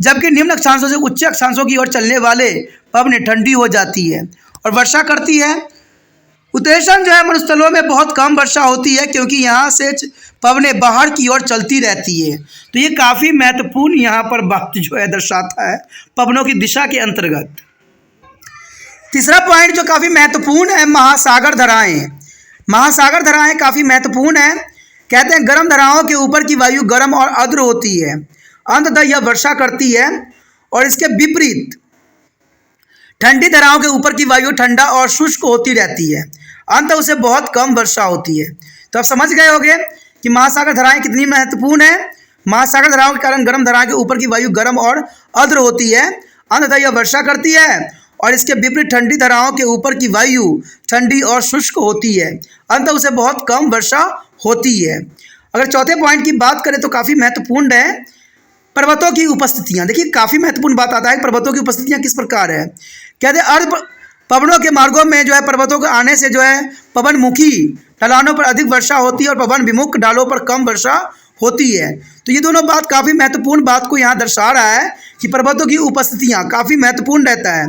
Speaker 1: जबकि निम्न अक्षांशों से उच्च अक्षांशों की ओर चलने वाले पवनें ठंडी हो जाती है और वर्षा करती है। उत्तरेक्षण जो है मरुस्थलों में बहुत कम वर्षा होती है, क्योंकि यहाँ से पवनें बाहर की ओर चलती रहती है। तो ये काफ़ी महत्वपूर्ण यहाँ पर बात जो है दर्शाता है पवनों की दिशा के अंतर्गत। तीसरा पॉइंट जो काफ़ी महत्वपूर्ण है, महासागर धराएं। महासागर धराएं काफ़ी महत्वपूर्ण है। कहते हैं गर्म धराओं के ऊपर की वायु गर्म और आर्द्र होती है, अंततः यह वर्षा करती है, और इसके विपरीत ठंडी धराओं के ऊपर की वायु ठंडा और शुष्क होती रहती है, अंततः उसे बहुत कम वर्षा होती है। तो आप समझ गए होंगे कि महासागर धराएं कितनी महत्वपूर्ण है। महासागर धराओं के कारण गर्म धराओं के ऊपर की वायु गर्म और आर्द्र होती है, अंततः यह वर्षा करती है, और इसके विपरीत ठंडी धराओं के ऊपर की वायु ठंडी और शुष्क होती है, अंततः उसे बहुत कम वर्षा होती है। अगर चौथे पॉइंट की बात करें तो काफ़ी महत्वपूर्ण है पर्वतों की उपस्थितियाँ। देखिए काफ़ी महत्वपूर्ण बात आता है पर्वतों की उपस्थितियाँ किस प्रकार है। कहते हैं अर्ध पवनों के मार्गों में जो है पर्वतों के आने से जो है पवनमुखी ढलानों पर अधिक वर्षा होती है और पवन विमुख ढालों पर कम वर्षा होती है। तो ये दोनों बात काफ़ी महत्वपूर्ण बात को यहाँ दर्शा रहा है कि पर्वतों की उपस्थितियाँ काफ़ी महत्वपूर्ण रहता है।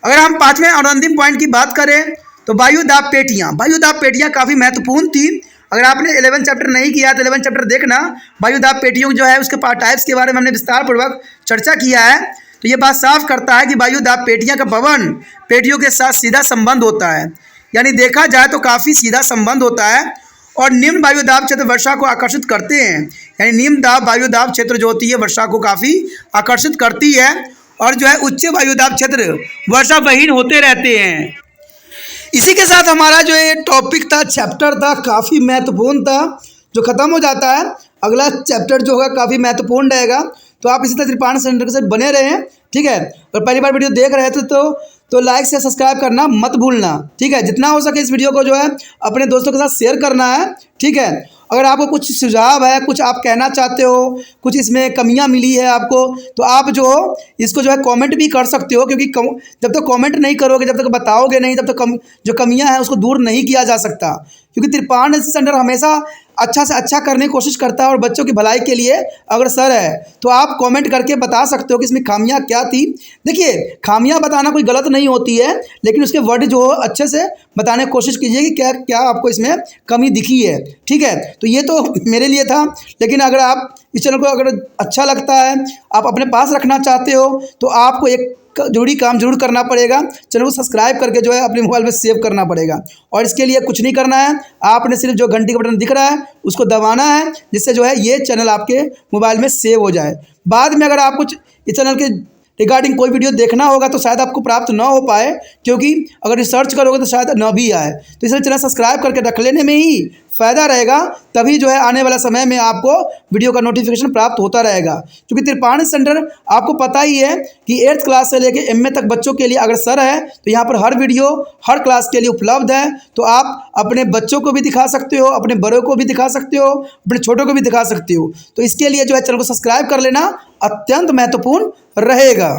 Speaker 1: अगर हम पाँचवें और अंतिम पॉइंट की बात करें तो वायु दाब पेटियाँ। वायु दाब पेटियाँ काफ़ी महत्वपूर्ण थी। अगर आपने 11 चैप्टर नहीं किया तो 11 चैप्टर देखना। वायु दाब पेटियों जो है उसके टाइप्स के बारे में हमने विस्तार पूर्वक चर्चा किया है। तो ये बात साफ करता है कि वायु दाब पेटियाँ का पवन पेटियों के साथ सीधा संबंध होता है, यानी देखा जाए तो काफ़ी सीधा संबंध होता है। और निम्न वायु दाब क्षेत्र वर्षा को आकर्षित करते हैं, यानी निम्न दाब वायु दाब क्षेत्र जो होती है वर्षा को काफ़ी आकर्षित करती है, और जो है उच्च वायुदाब क्षेत्र वर्षा बहीन होते रहते हैं। इसी के साथ हमारा जो ये टॉपिक था, चैप्टर था, काफ़ी महत्वपूर्ण था, जो ख़त्म हो जाता है। अगला चैप्टर जो होगा काफ़ी महत्वपूर्ण रहेगा। तो आप इसी तरह त्रिपाण सेंटर के साथ बने रहें, ठीक है। और पहली बार वीडियो देख रहे थे तो लाइक से सब्सक्राइब करना मत भूलना, ठीक है। जितना हो सके इस वीडियो को जो है अपने दोस्तों के साथ शेयर करना है, ठीक है। अगर आपको कुछ सुझाव है, कुछ आप कहना चाहते हो, कुछ इसमें कमियां मिली है आपको, तो आप जो इसको जो है कमेंट भी कर सकते हो, क्योंकि जब तक कमेंट नहीं करोगे, जब तक बताओगे नहीं, तब तक जो कमियां हैं उसको दूर नहीं किया जा सकता। क्योंकि त्रिपाण सेंटर हमेशा अच्छा से अच्छा करने की कोशिश करता है और बच्चों की भलाई के लिए अग्रसर है। तो आप कमेंट करके बता सकते हो कि इसमें खामियां क्या थी। देखिए खामियां बताना कोई गलत नहीं होती है, लेकिन उसके वर्ड जो हो अच्छे से बताने की कोशिश कीजिए कि क्या क्या आपको इसमें कमी दिखी है, ठीक है। तो ये तो मेरे लिए था, लेकिन अगर आप इस चैनल को अगर अच्छा लगता है, आप अपने पास रखना चाहते हो, तो आपको एक जरूरी काम जरूर करना पड़ेगा। चैनल को सब्सक्राइब करके जो है अपने मोबाइल में सेव करना पड़ेगा। और इसके लिए कुछ नहीं करना है, आपने सिर्फ जो घंटी का बटन दिख रहा है उसको दबाना है, जिससे जो है ये चैनल आपके मोबाइल में सेव हो जाए। बाद में अगर आपको इस चैनल के रिगार्डिंग कोई वीडियो देखना होगा तो शायद आपको प्राप्त ना हो पाए, क्योंकि अगर रिसर्च करोगे तो शायद ना भी आए। तो इसलिए चैनल सब्सक्राइब करके रख लेने में ही फ़ायदा रहेगा, तभी जो है आने वाला समय में आपको वीडियो का नोटिफिकेशन प्राप्त होता रहेगा। क्योंकि त्रिपाण सेंटर आपको पता ही है कि 8th क्लास से लेकर MA तक बच्चों के लिए अग्रसर है। तो यहाँ पर हर वीडियो हर क्लास के लिए उपलब्ध है। तो आप अपने बच्चों को भी दिखा सकते हो, अपने बड़ों को भी दिखा सकते हो, अपने छोटों को भी दिखा सकते हो। तो इसके लिए जो है चैनल को सब्सक्राइब कर लेना अत्यंत महत्वपूर्ण रहेगा।